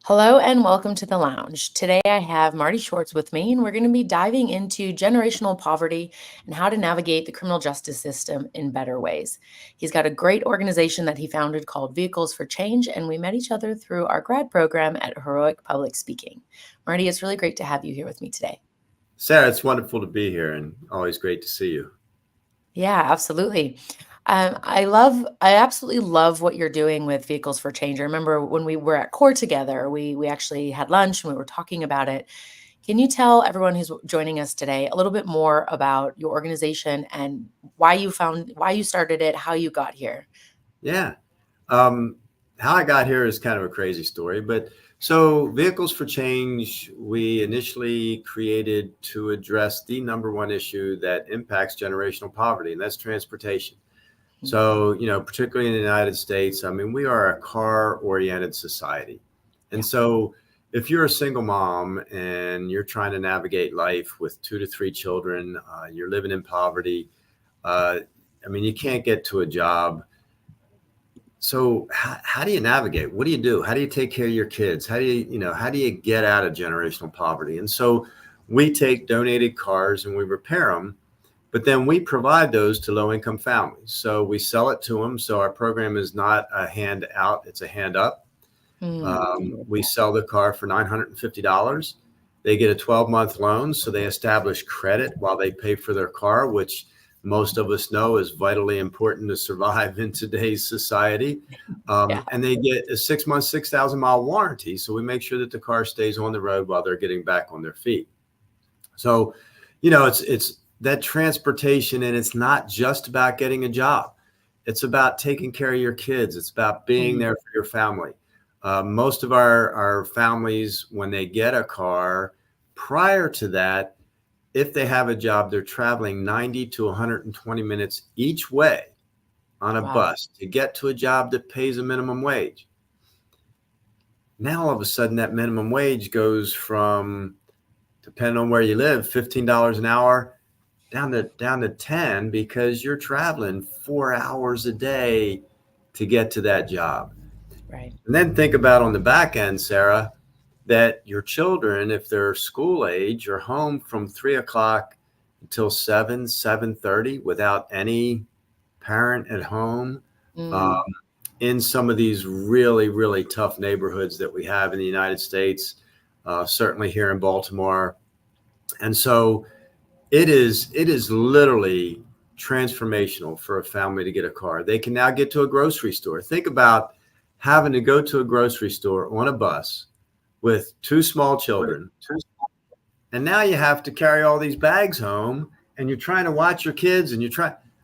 Hello and welcome to the lounge. Today I have Marty Schwartz with me, and we're going to be diving into generational poverty and how to navigate the criminal justice system in better ways. He's got a great organization that he founded called Vehicles for Change, and we met each other through our grad program at Heroic Public Speaking. Marty, it's really great to have you here with me today. Sarah, it's wonderful to be here and always great to see you. Yeah, absolutely. I absolutely love what you're doing with Vehicles for Change. I remember when we were at Core together, we actually had lunch and we were talking about it. Can you tell everyone who's joining us today a little bit more about your organization and why you started it, how you got here? Yeah. Um, how I got here is kind of a crazy story, but so Vehicles for Change, we initially created to address the number one issue that impacts generational poverty, and that's transportation. Mm. So, particularly in the United States, I mean, we are a car-oriented society. And Yeah. so if you're a single mom and you're trying to navigate life with 2 to 3 children, you're living in poverty, uh, I mean, you can't get to a job. So how do you navigate? What do you do? How do you take care of your kids? How do you get out of generational poverty? And so we take donated cars and we repair them, but then we provide those to low income families. So we sell it to them. So our program is not a hand out, it's a hand up. We sell the car for $950. They get a 12-month loan. So they establish credit while they pay for their car, which most of us know is vitally important to survive in today's society. Yeah. And they get a 6-month, 6,000-mile warranty. So we make sure that the car stays on the road while they're getting back on their feet. So, it's that transportation, and it's not just about getting a job. It's about taking care of your kids. It's about being Mm. there for your family. Most of our families, when they get a car, prior to that, if they have a job, they're traveling 90 to 120 minutes each way on a Wow. bus to get to a job that pays a minimum wage. Now, all of a sudden, that minimum wage goes from, depending on where you live, $15 an hour down to 10 because you're traveling 4 hours a day to get to that job. Right. And then think about on the back end, Sarah, that your children, if they're school age, are home from 3 o'clock until 7:30 without any parent at home. Um, Mm. in some of these really, really tough neighborhoods that we have in the United States, certainly here in Baltimore. And so it is literally transformational for a family to get a car. They can now get to a grocery store. Think about having to go to a grocery store on a bus with two small children. And now you have to carry all these bags home and you're trying to watch your kids and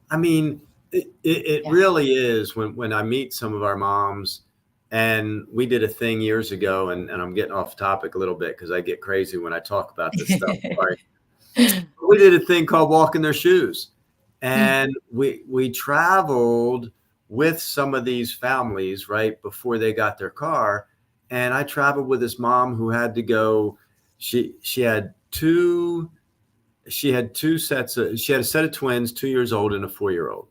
I mean, it Yeah. really is when I meet some of our moms, and we did a thing years ago, and I'm getting off topic a little bit because I get crazy when I talk about this stuff. Sorry. We did a thing called walking their shoes, and we traveled with some of these families right before they got their car. And I traveled with this mom who had to go. She had two sets of she had a set of twins, 2 years old and a 4 year old.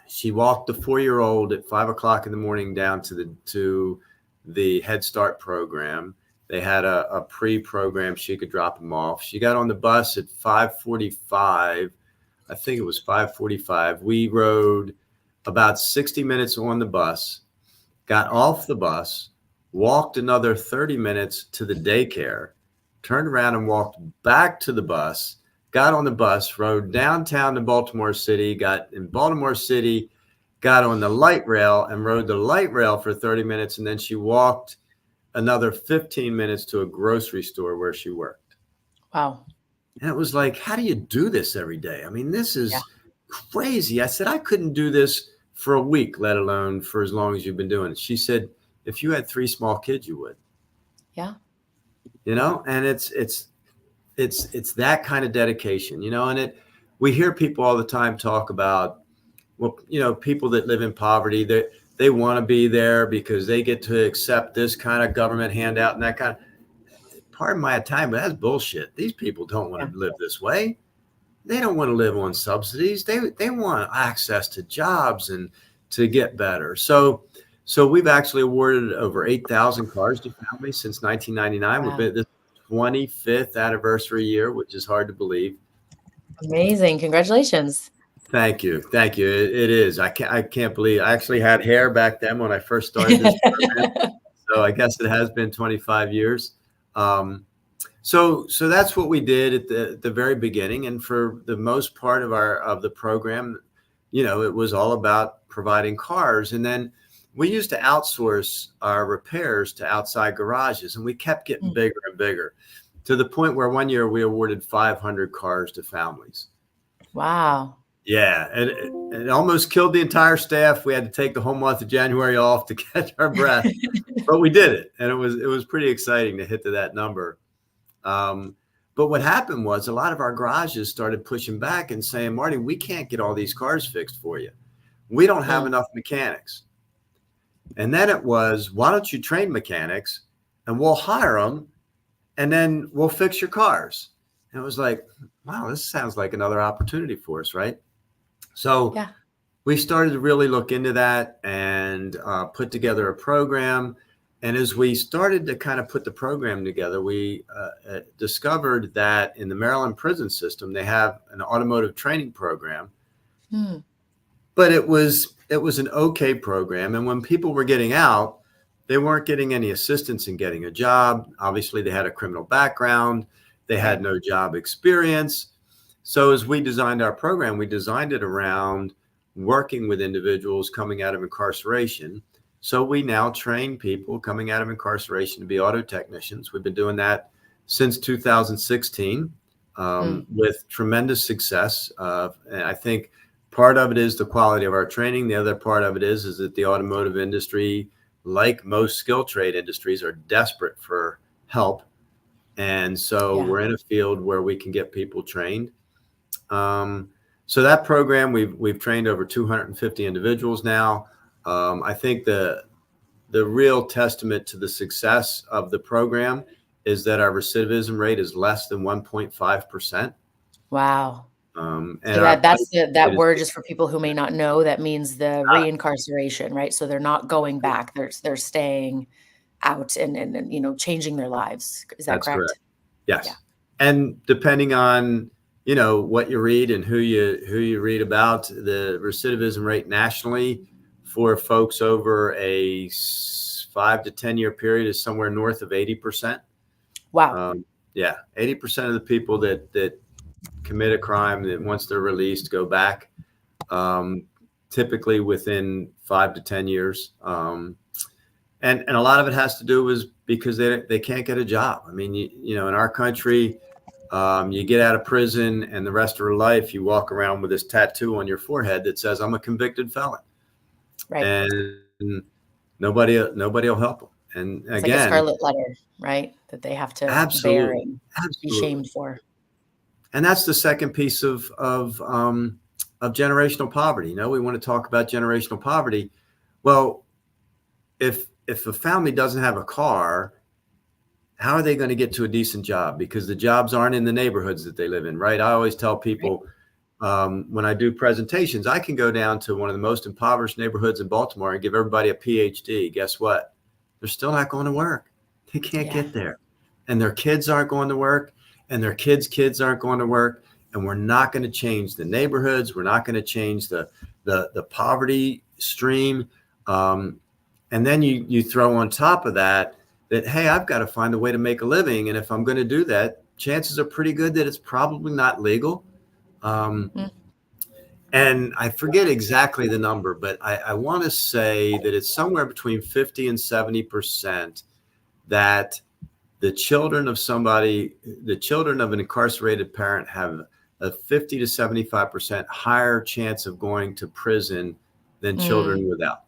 She walked the 4 year old at 5 o'clock in the morning down to the Head Start program. They had a pre-program. She could drop them off. She got on the bus at 5:45. I think it was 5:45. We rode about 60 minutes on the bus, got off the bus, walked another 30 minutes to the daycare, turned around and walked back to the bus, got on the bus, rode downtown to Baltimore City, got in Baltimore City, got on the light rail and rode the light rail for 30 minutes. And then she walked another 15 minutes to a grocery store where she worked. Wow. And it was like, how do you do this every day? I mean, this Yeah. is crazy. I said, I couldn't do this for a week, let alone for as long as you've been doing it. She said, if you had 3 small kids, you would, Yeah. and it's that kind of dedication, and we hear people all the time talk about, well, people that live in poverty, that they want to be there because they get to accept this kind of government handout and that kind of, pardon my time, but that's bullshit. These people don't want Yeah. to live this way. They don't want to live on subsidies. They want access to jobs and to get better. So So we've actually awarded over 8,000 cars to families since 1999. We've Wow. been this 25th anniversary year, which is hard to believe. Amazing. Congratulations. Thank you. Thank you. It is. I can't believe I actually had hair back then when I first started this program. So I guess it has been 25 years. So that's what we did at the very beginning. And for the most part of the program, it was all about providing cars. And then we used to outsource our repairs to outside garages, and we kept getting bigger and bigger to the point where one year we awarded 500 cars to families. Wow. Yeah, and it almost killed the entire staff. We had to take the whole month of January off to catch our breath, but we did it, and it was pretty exciting to hit to that number. But what happened was a lot of our garages started pushing back and saying, Marty, we can't get all these cars fixed for you. We don't have enough mechanics. And then it was, why don't you train mechanics and we'll hire them and then we'll fix your cars. And it was like, wow, this sounds like another opportunity for us, right? So we started to really look into that and put together a program. And as we started to kind of put the program together, we discovered that in the Maryland prison system, they have an automotive training program. But it was an okay program. And when people were getting out, they weren't getting any assistance in getting a job. Obviously, they had a criminal background. They had no job experience. So as we designed our program, we designed it around working with individuals coming out of incarceration. So we now train people coming out of incarceration to be auto technicians. We've been doing that since 2016 with tremendous success. And I think part of it is the quality of our training. The other part of it is that the automotive industry, like most skilled trade industries, are desperate for help. And so we're in a field where we can get people trained. So that program, we've trained over 250 individuals now. I think the real testament to the success of the program is that our recidivism rate is less than 1.5%. Wow. And so that's that word, just for people who may not know, that means the reincarceration, right? So they're not going back; they're staying out and changing their lives. Is that correct? Correct. Yes. Yeah. And depending on what you read and who you read about, the recidivism rate nationally for folks over a 5 to 10 year period is somewhere north of 80%. Wow. 80% of the people that commit a crime, that once they're released, go back, typically within 5 to 10 years. And a lot of it has to do with because they can't get a job. I mean, in our country, you get out of prison and the rest of your life, you walk around with this tattoo on your forehead that says, I'm a convicted felon. Right. And nobody will help them. And it's again, like a scarlet letter, right? That they have to bear and be shamed for. And that's the second piece of generational poverty. We want to talk about generational poverty. Well, if a family doesn't have a car, how are they going to get to a decent job? Because the jobs aren't in the neighborhoods that they live in, right? I always tell people when I do presentations, I can go down to one of the most impoverished neighborhoods in Baltimore and give everybody a PhD. Guess what? They're still not going to work. They can't get there. And their kids aren't going to work. And their kids aren't going to work. And we're not going to change the neighborhoods. We're not going to change the poverty stream. And then you throw on top of that, hey, I've got to find a way to make a living. And if I'm going to do that, chances are pretty good that it's probably not legal. And I forget exactly the number, but I want to say that it's somewhere between 50 and 70% that the children of an incarcerated parent have a 50 to 75% higher chance of going to prison than children without.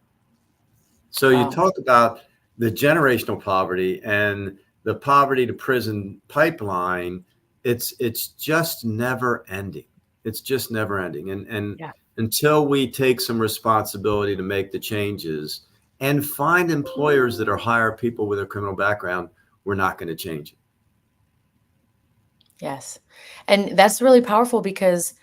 So you talk about the generational poverty and the poverty to prison pipeline. It's just never ending. It's just never ending. And until we take some responsibility to make the changes and find employers that are hire people with a criminal background, we're not going to change it. Yes. And that's really powerful because,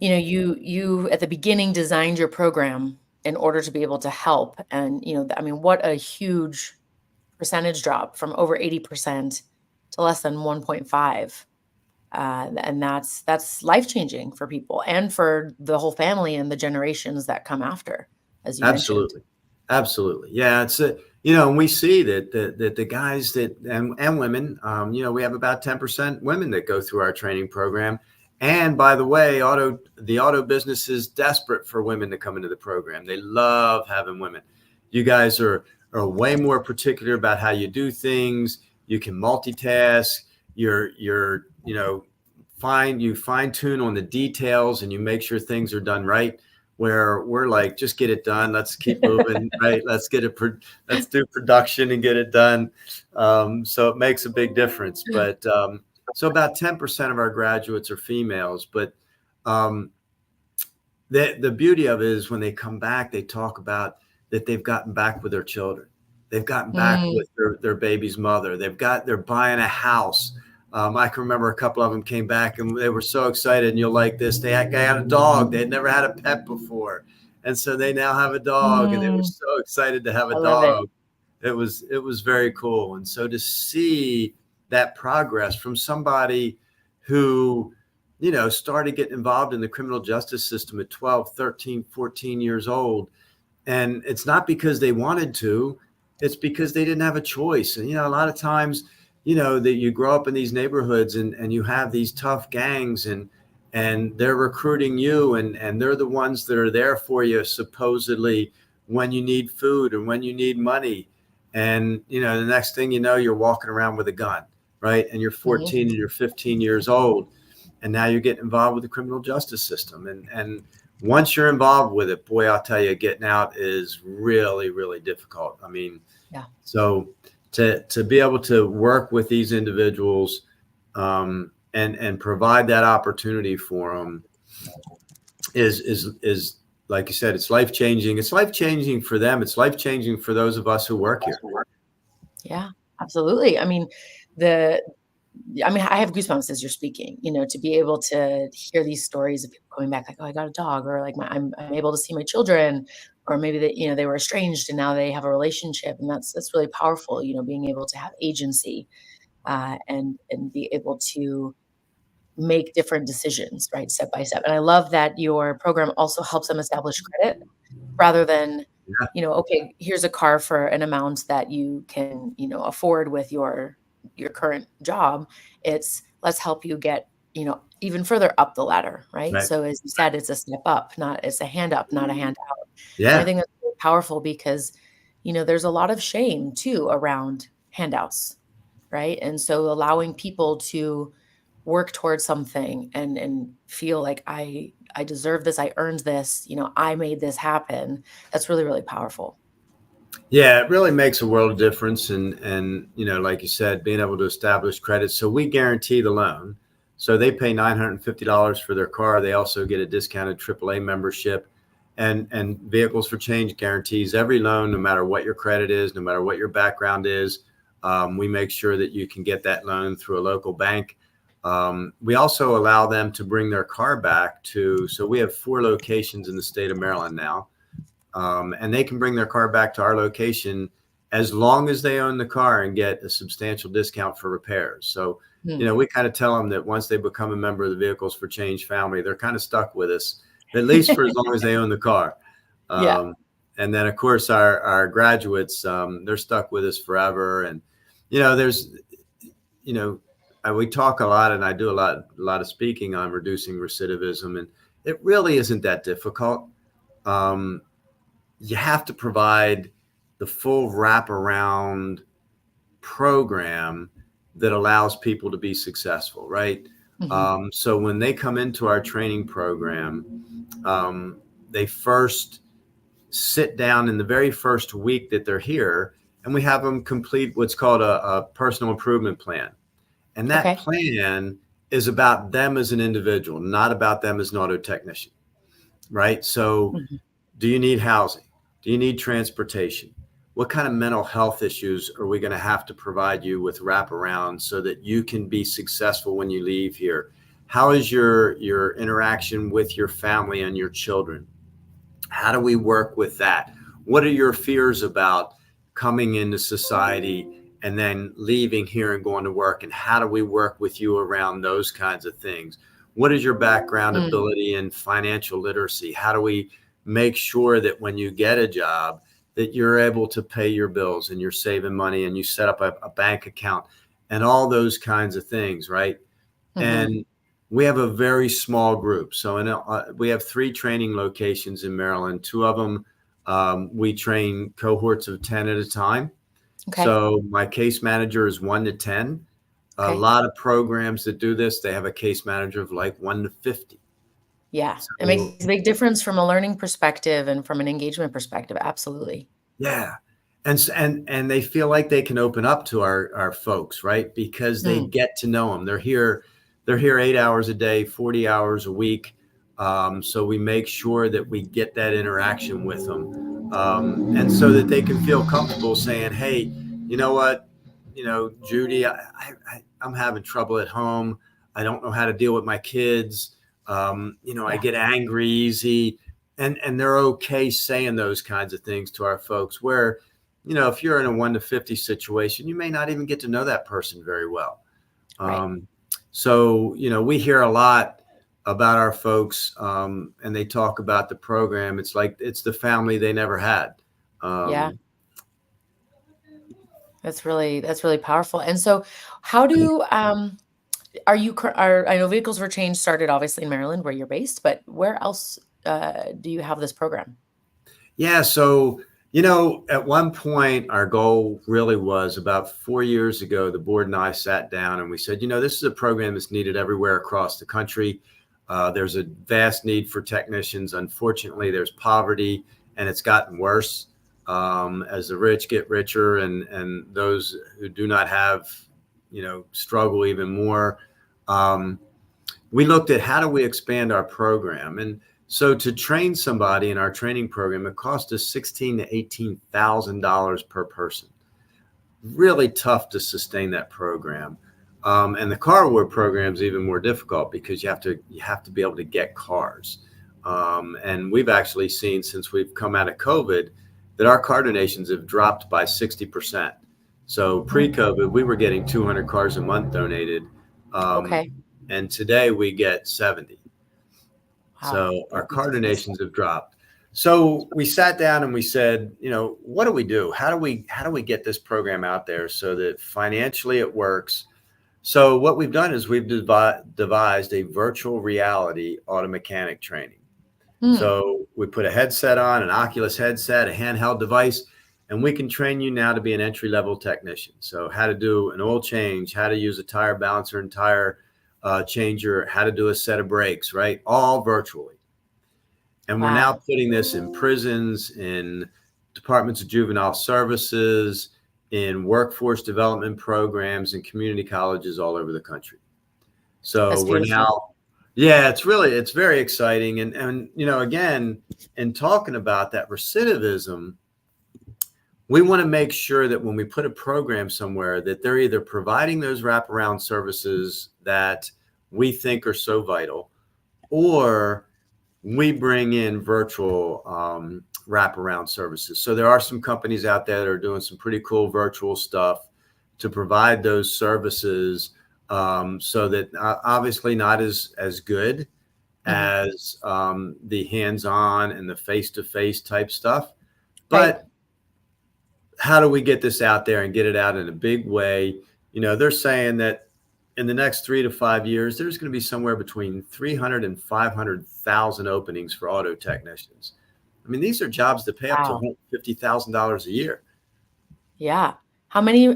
you at the beginning designed your program in order to be able to help. And, I mean, what a huge percentage drop from over 80% to less than 1.5. And that's life-changing for people and for the whole family and the generations that come after, as you mentioned. Absolutely. Absolutely. Yeah. And we see that the guys and women, we have about 10% women that go through our training program. And by the way, the auto business is desperate for women to come into the program. They love having women. You guys are way more particular about how you do things. You can multitask. You fine tune on the details and you make sure things are done right. Where we're like, just get it done. Let's keep moving, right? Let's do production and get it done. So it makes a big difference. But so about 10% of our graduates are females. But the beauty of it is when they come back, they talk about that they've gotten back with their children. They've gotten back with their baby's mother. They're buying a house. I can remember a couple of them came back and they were so excited. And you'll like this. They had a dog. They had never had a pet before. And so they now have a dog and they were so excited to have I a love it. dog. It was very cool. And so to see that progress from somebody who, started getting involved in the criminal justice system at 12, 13, 14 years old. And it's not because they wanted to, it's because they didn't have a choice. And, a lot of times, that you grow up in these neighborhoods and you have these tough gangs and they're recruiting you and they're the ones that are there for you supposedly when you need food and when you need money. And, the next thing you know, you're walking around with a gun, right? And you're 14 and you're 15 years old. And now you're getting involved with the criminal justice system. And once you're involved with it, boy, I'll tell you, getting out is really, really difficult. I mean, so to be able to work with these individuals and provide that opportunity for them is like you said, it's life-changing. It's life-changing for them. It's life-changing for those of us who work here. Yeah, absolutely. I mean, I have goosebumps as you're speaking, to be able to hear these stories of people coming back like, oh, I got a dog, or like I'm able to see my children, or maybe that, they were estranged and now they have a relationship. And that's really powerful, being able to have agency and be able to make different decisions, right, step by step. And I love that your program also helps them establish credit rather than, okay, here's a car for an amount that you can, afford with your current job. It's let's help you get, even further up the ladder, right? Right. So as you said, it's a step up, it's a hand up, not a hand out. And I Yeah. think that's really powerful because, there's a lot of shame too around handouts, right? And so allowing people to work towards something and feel like I deserve this, I earned this, I made this happen. That's really, really powerful. Yeah, it really makes a world of difference. And like you said, being able to establish credit. So we guarantee the loan. So they pay $950 for their car. They also get a discounted AAA membership and Vehicles for Change guarantees every loan, no matter what your credit is, no matter what your background is. We make sure that you can get that loan through a local bank. We also allow them to bring their car back so we have 4 locations in the state of Maryland now. And they can bring their car back to our location as long as they own the car and get a substantial discount for repairs. So, we kind of tell them that once they become a member of the Vehicles for Change family, they're kind of stuck with us, at least for as long as they own the car. And then, of course, our graduates, they're stuck with us forever. And, we talk a lot and I do a lot of speaking on reducing recidivism. And it really isn't that difficult. You have to provide the full wraparound program that allows people to be successful, right? So when they come into our training program, they first sit down in the very first week that they're here, and we have them complete what's called a personal improvement plan. And that plan is about them as an individual, not about them as an auto technician, right? So do you need housing? Do you need transportation? What kind of mental health issues are we going to have to provide you with wraparound so that you can be successful when you leave here? How is your interaction with your family and your children? How do we work with that? What are your fears about coming into society and then leaving here and going to work? And how do we work with you around those kinds of things? What is your background Mm, ability in financial literacy? How do we make sure that when you get a job, that you're able to pay your bills and you're saving money and you set up a bank account and all those kinds of things, right? mhm. And we have a very small group. So we have 3 training locations in Maryland. 2 of them, we train cohorts of 10 at a time. Okay. So my case manager is 1 to 10. A Okay. lot of programs that do this, they have a case manager of like 1 to 50. Yeah. It So makes a big difference from a learning perspective and from an engagement perspective. Absolutely. yeah. And they feel like they can open up to our folks, right? Because they Mm, get to know them. They're here 8 hours a day, 40 hours a week. So we make sure that we get that interaction with them. And so that they can feel comfortable saying, hey, you know what? Judy, I'm having trouble at home. I don't know how to deal with my kids. I yeah. get angry easy, and they're okay saying those kinds of things to our folks where, if you're in a 1 to 50 situation, you may not even get to know that person very well. Right. um, so we hear a lot about our folks, and they talk about the program. It's like it's the family they never had. Yeah. um, That's really powerful. And so how do are you are I know Vehicles for Change started obviously in Maryland where you're based, but where else do you have this program? Yeah. So, at one point, our goal really was about 4 years ago, the board and I sat down and we said, this is a program that's needed everywhere across the country. There's a vast need for technicians. Unfortunately, there's poverty and it's gotten worse as the rich get richer and those who do not have, struggle even more. Um, we looked at how do we expand our program. And so to train somebody in our training program, it cost us $16,000 to $18,000 per person. Really tough to sustain that program. And the car award program is even more difficult because you have to be able to get cars. And we've actually seen since we've come out of COVID that our car donations have dropped by 60%. So Mm, pre-COVID, we were getting 200 cars a month donated. Um, okay. and today we get 70. Wow. So our That's car abysmal. donations have dropped. So we sat down and we said, what do we do? How do we get this program out there so that financially it works? So what we've done is we've devised a virtual reality auto mechanic training. Mm, So we put a headset on, an Oculus headset, a handheld device, and we can train you now to be an entry-level technician. So how to do an oil change, how to use a tire balancer and tire changer, how to do a set of brakes, right? All virtually. And we're now wow. putting this in prisons, in departments of juvenile services, in workforce development programs, and community colleges all over the country. So That's we're beautiful. now, yeah, it's very exciting. And again, in talking about that recidivism, we want to make sure that when we put a program somewhere that they're either providing those wraparound services that we think are so vital, or we bring in virtual wraparound services. So there are some companies out there that are doing some pretty cool virtual stuff to provide those services, so that obviously not as good Mhm. as the hands-on and the face-to-face type stuff. Right. But how do we get this out there and get it out in a big way? They're saying that in the next 3 to 5 years, there's going to be somewhere between 300 and 500,000 openings for auto technicians. I mean, these are jobs that pay up to Wow. $150,000 a year. Yeah. How many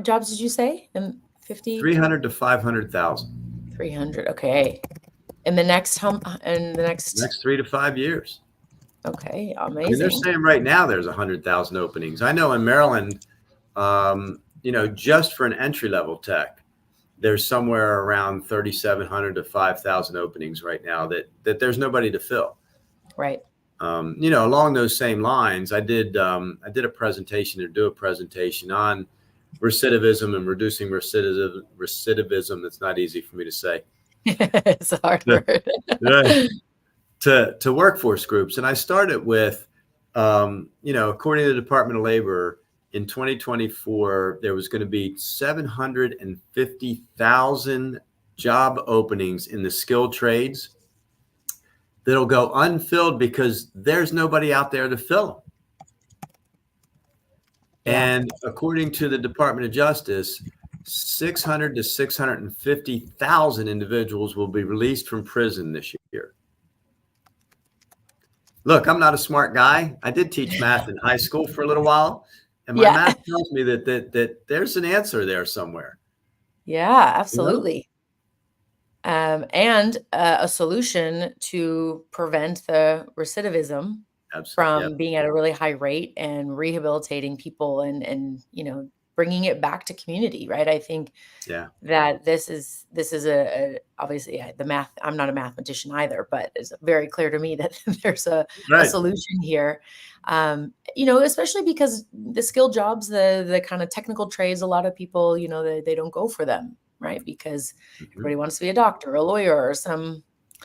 jobs did you say? And 50, 300 to 500,000. 300. Okay. In the next Next 3 to 5 years. okay, I mean, they're amazing. saying right now there's 100,000 openings. I know in Maryland, just for an entry level tech, there's somewhere around 3,700 to 5,000 openings right now that there's nobody to fill. Right. Along those same lines, I did a presentation or do a presentation on recidivism and reducing recidivism. That's not easy for me to say. It's a hard Yeah. word. Yeah. to workforce groups. And I started with, according to the Department of Labor, in 2024, there was going to be 750,000 job openings in the skilled trades that'll go unfilled because there's nobody out there to fill them. Yeah. And according to the Department of Justice, 600 to 650,000 individuals will be released from prison this year. Look, I'm not a smart guy. I did teach math in high school for a little while, and my Yeah. math tells me that there's an answer there somewhere. Yeah, absolutely. And a solution to prevent the recidivism Absolutely. from being at a really high rate and rehabilitating people and bringing it back to community, right? I think Yeah. that this is a obviously the math. I'm not a mathematician either, but it's very clear to me that there's a Right. solution here. Especially because the skilled jobs, the kind of technical trades, a lot of people, they don't go for them, right? Because everybody wants to be a doctor, a lawyer, or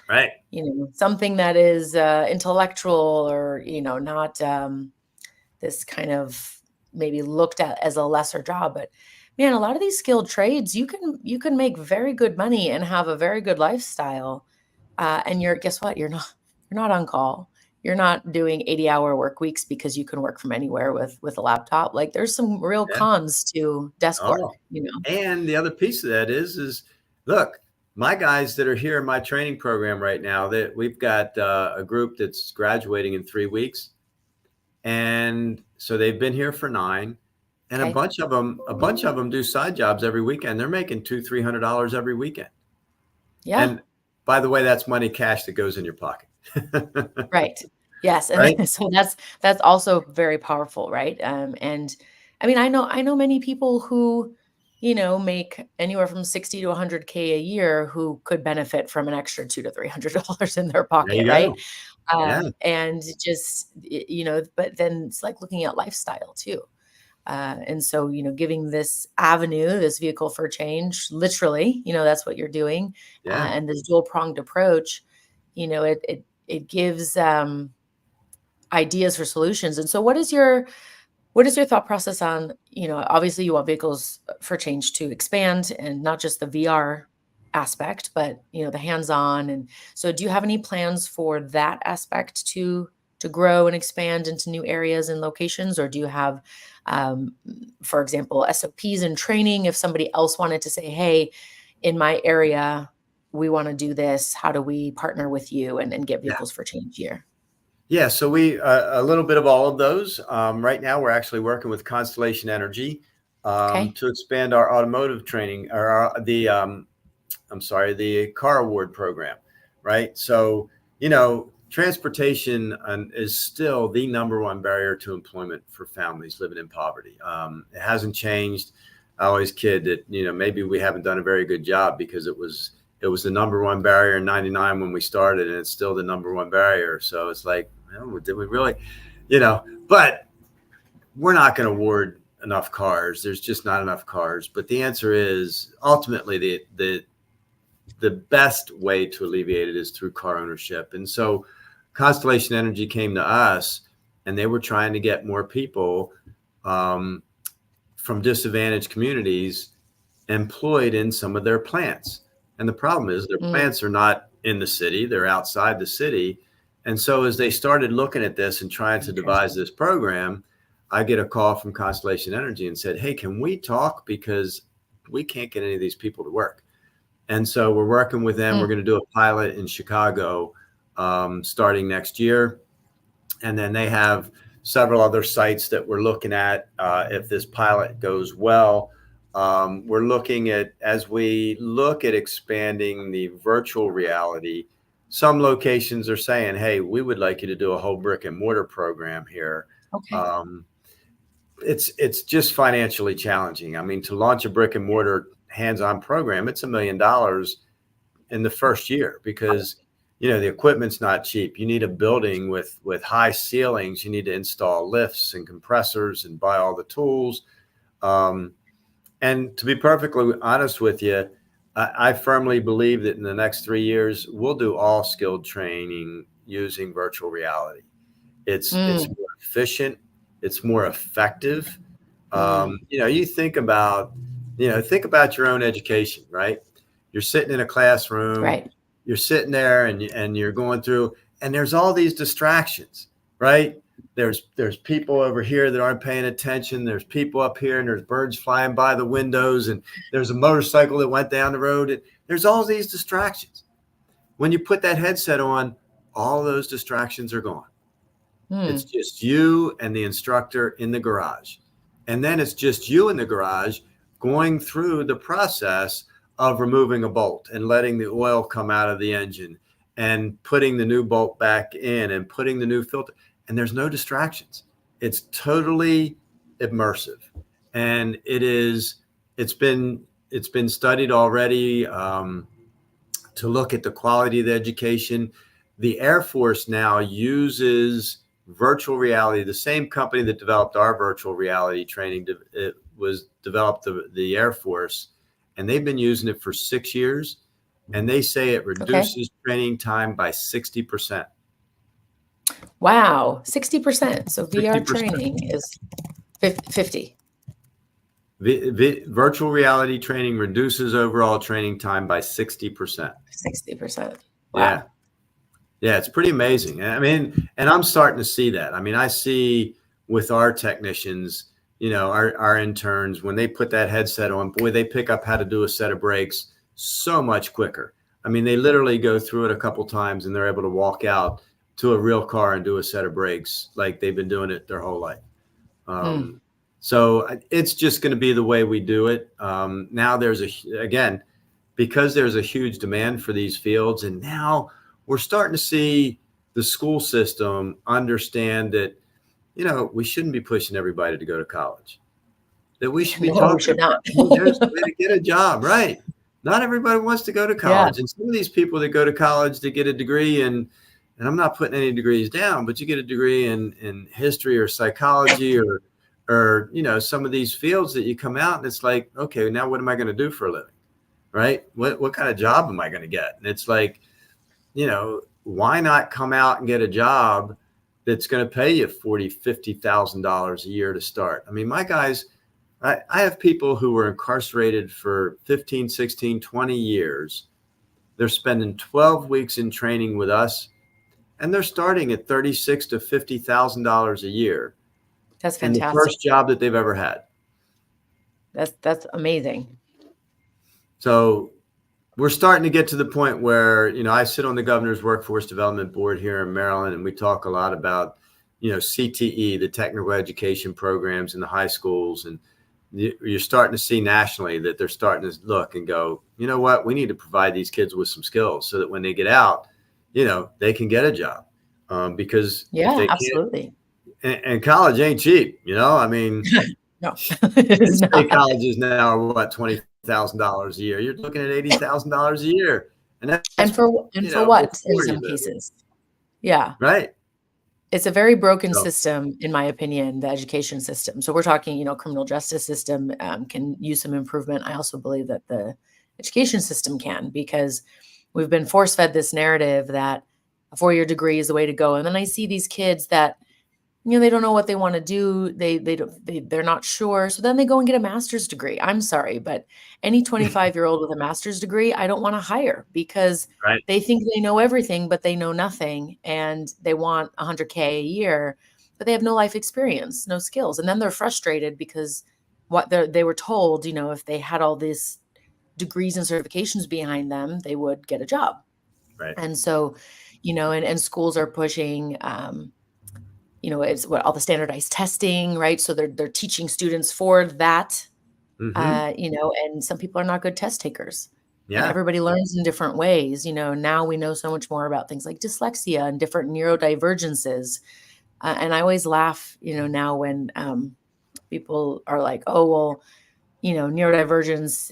Right. something that is intellectual or, not this kind of maybe looked at as a lesser job. But man, a lot of these skilled trades, you can make very good money and have a very good lifestyle. And guess what? You're not on call. You're not doing 80-hour work weeks because you can work from anywhere with a laptop. Like there's some real Yeah. cons to desk work, Oh, and the other piece of that is look, my guys that are here in my training program right now, that we've got a group that's graduating in 3 weeks. And so they've been here for 9, and Okay. a bunch of them do side jobs every weekend. They're making $200-300 every weekend. Yeah. And by the way, that's money cash that goes in your pocket. Right. Yes. And Right. so that's also very powerful, right? And I mean, I know many people who, make anywhere from 60 to 100K a year who could benefit from an extra $200 to $300 in their There you pocket, right? go. Yeah. And just, but then it's like looking at lifestyle too. And so, giving this avenue, this vehicle for change, literally, that's what you're doing. Yeah. And this dual pronged approach, it gives ideas for solutions. And so what is your thought process on, obviously you want vehicles for change to expand and not just the VR aspect, but the hands-on. And so do you have any plans for that aspect to grow and expand into new areas and locations? Or do you have, for example, SOPs and training if somebody else wanted to say, hey, in my area, we want to do this. How do we partner with you and get vehicles for change here? Yeah, so we a little bit of all of those. Right now, we're actually working with Constellation Energy Okay. to expand our automotive training, or the car award program. Right. So, transportation is still the number one barrier to employment for families living in poverty. It hasn't changed. I always kid that maybe we haven't done a very good job because it was the number one barrier in '99 when we started, and it's still the number one barrier. So it's like, well, did we really, but we're not going to award enough cars. There's just not enough cars. But the answer is ultimately the best way to alleviate it is through car ownership. And so Constellation Energy came to us, and they were trying to get more people from disadvantaged communities employed in some of their plants. And the problem is their plants are not in the city, they're outside the city. And so as they started looking at this and trying to devise this program, I get a call from Constellation Energy and said, hey, can we talk? Because we can't get any of these people to work. And so we're working with them. We're going to do a pilot in Chicago starting next year. And then they have several other sites that we're looking at if this pilot goes well. We're looking at, as we look at expanding the virtual reality, some locations are saying, hey, we would like you to do a whole brick and mortar program here. Okay. It's just financially challenging. I mean, to launch a brick and mortar hands-on program, it's $1 million in the first year because, the equipment's not cheap. You need a building with high ceilings. You need to install lifts and compressors and buy all the tools. And to be perfectly honest with you, I firmly believe that in the next 3 years, we'll do all skilled training using virtual reality. It's Mm, more efficient. It's more effective. mm, You think about, your own education, right? You're sitting in a classroom, right. you're sitting there and you're going through, and there's all these distractions, right? There's people over here that aren't paying attention. There's people up here and there's birds flying by the windows and there's a motorcycle that went down the road. And there's all these distractions. When you put that headset on, all those distractions are gone. It's Mm, just you and the instructor in the garage. And then it's just you in the garage going through the process of removing a bolt and letting the oil come out of the engine and putting the new bolt back in and putting the new filter. And there's no distractions. It's totally immersive. And it's been studied already to look at the quality of the education. The Air Force now uses virtual reality. The same company that developed our virtual reality training, it was developed the Air Force, and they've been using it for 6 years. And they say it okay. reduces training time by 60%. Wow. 60%. So VR 60%. training is 50. Virtual reality training reduces overall training time by 60%. 60%. Yeah. Wow. Yeah, it's pretty amazing. I mean, and I'm starting to see that. I mean, I see with our technicians, our interns, when they put that headset on, boy, they pick up how to do a set of brakes so much quicker. I mean, they literally go through it a couple times and they're able to walk out to a real car and do a set of brakes like they've been doing it their whole life. Mm, So it's just going to be the way we do it. Now again, because there's a huge demand for these fields, and now we're starting to see the school system understand that, we shouldn't be pushing everybody to go to college, that we should be no, we talking should about, not. hey, there's a way to get a job, right? Not everybody wants to go to Yeah. college. And some of these people that go to college to get a degree, and I'm not putting any degrees down, but you get a degree in history or psychology or some of these fields that you come out and it's like, okay, now what am I going to do for a living? Right? What kind of job am I going to get? And it's like, why not come out and get a job that's going to pay you $40,000-$50,000 a year to start? I mean, my guys, I have people who were incarcerated for 15, 16, 20 years. They're spending 12 weeks in training with us, and they're starting at $36,000 to $50,000 a year That's in the fantastic. first job that they've ever had. That's amazing. So we're starting to get to the point where, I sit on the governor's workforce development board here in Maryland, and we talk a lot about, CTE, the technical education programs in the high schools. And you're starting to see nationally that they're starting to look and go, you know what, we need to provide these kids with some skills so that when they get out, they can get a job. Because if Yeah, they can't, absolutely. and college ain't cheap, I mean, No, it is state not. colleges now are what, $20,000 a year. You're looking at $80,000 a year, and And that's for what in before you some move, cases? Yeah. right? It's a very broken So system, in my opinion, the education system. So we're talking, criminal justice system can use some improvement. I also believe that the education system can, because we've been force fed this narrative that a 4-year degree is the way to go. And then I see these kids that, they don't know what they want to do. They're not sure. So then they go and get a master's degree. I'm sorry, but any 25-year-old with a master's degree, I don't want to hire, because right, they think they know everything, but they know nothing, and they want 100K a year, but they have no life experience, no skills. And then they're frustrated because they were told, if they had all these degrees and certifications behind them, they would get a job. right. And so, and schools are pushing, it's what all the standardized testing, right? So they're teaching students for that, Mm-hmm. and some people are not good test takers. And Yeah, everybody learns in different ways. Now we know so much more about things like dyslexia and different neurodivergences. And I always laugh, now when people are like, oh, well, neurodivergence,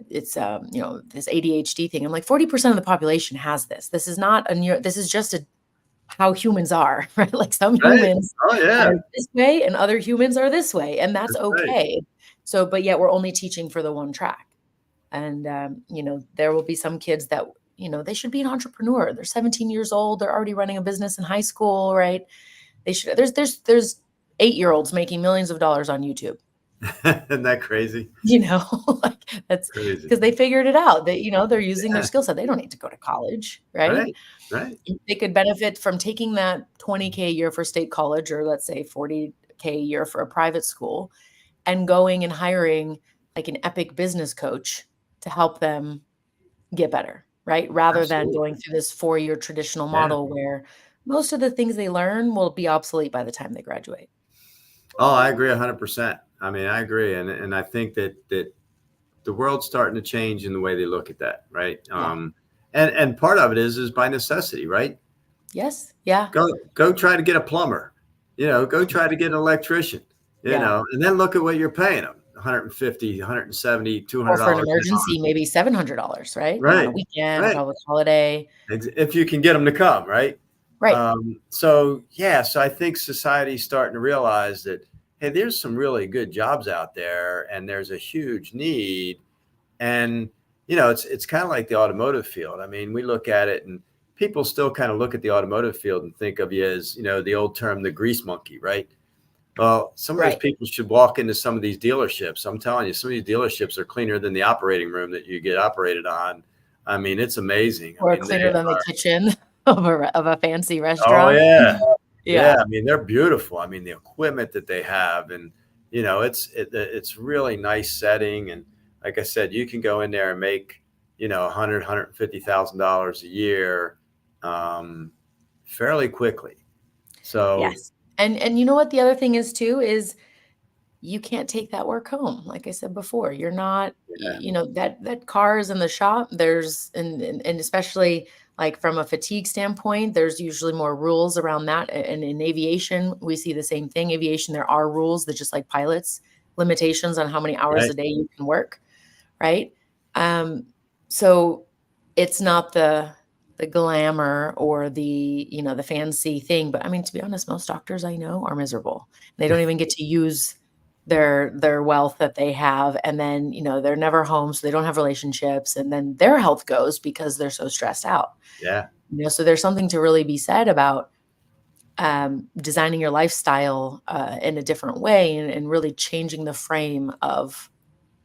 it's, this ADHD thing. I'm like, 40% of the population has this. This is not this is just how humans are, right? Like some right. humans Oh yeah, are this way and other humans are this way, and that's that's right. okay. So, but yet we're only teaching for the one track. And, there will be some kids that they should be an entrepreneur. They're 17 years old. They're already running a business in high school, right? They should, there's 8-year-olds making millions of dollars on YouTube. Isn't that crazy? Like that's Crazy. because they figured it out. They're using their Yeah. skill set. They don't need to go to college, right? Right. They could benefit from taking that $20K a year for state college, or let's say $40K a year for a private school, and going and hiring like an epic business coach to help them get better, right? Rather than Absolutely. going through this 4-year traditional Yeah. model where most of the things they learn will be obsolete by the time they graduate. Oh, I agree 100%. I mean, I agree. And I think that the world's starting to change in the way they look at that. Right. Yeah. And part of it is by necessity, right? Yes. Yeah. Go try to get a plumber, go try to get an electrician, Yeah. and then look at what you're paying them. 150, 170, Or for an $200. emergency, maybe $700, right? On a Right. weekend, a Right. public holiday. If you can get them to come, right? Right. So I think society's starting to realize that, hey, there's some really good jobs out there, and there's a huge need. And it's kind of like the automotive field. I mean, we look at it, and people still kind of look at the automotive field and think of you as, the old term, the grease monkey, right? Well, some of those people should walk into some of these dealerships. I'm telling you, some of these dealerships are cleaner than the operating room that you get operated on. I mean, it's amazing. Or I mean, cleaner than the kitchen of a fancy oh restaurant. yeah. Yeah. I mean, they're beautiful. I mean, the equipment that they have, and it's really nice setting. And like I said, you can go in there and make $150,000 a year fairly quickly. So yes. And you know what the other thing is too, is you can't take that work home. Like I said before, you're not, that car is in the shop. There's, and especially like from a fatigue standpoint, there's usually more rules around that. And in aviation, we see the same thing. Aviation, there are rules that, just like pilots, limitations on how many hours a day you can work. Right. So it's not the glamour or the fancy thing. But I mean, to be honest, most doctors I know are miserable. They don't even get to use their wealth that they have. And then, they're never home. So they don't have relationships, and then their health goes because they're so stressed out. Yeah. So there's something to really be said about designing your lifestyle in a different way, and really changing the frame of,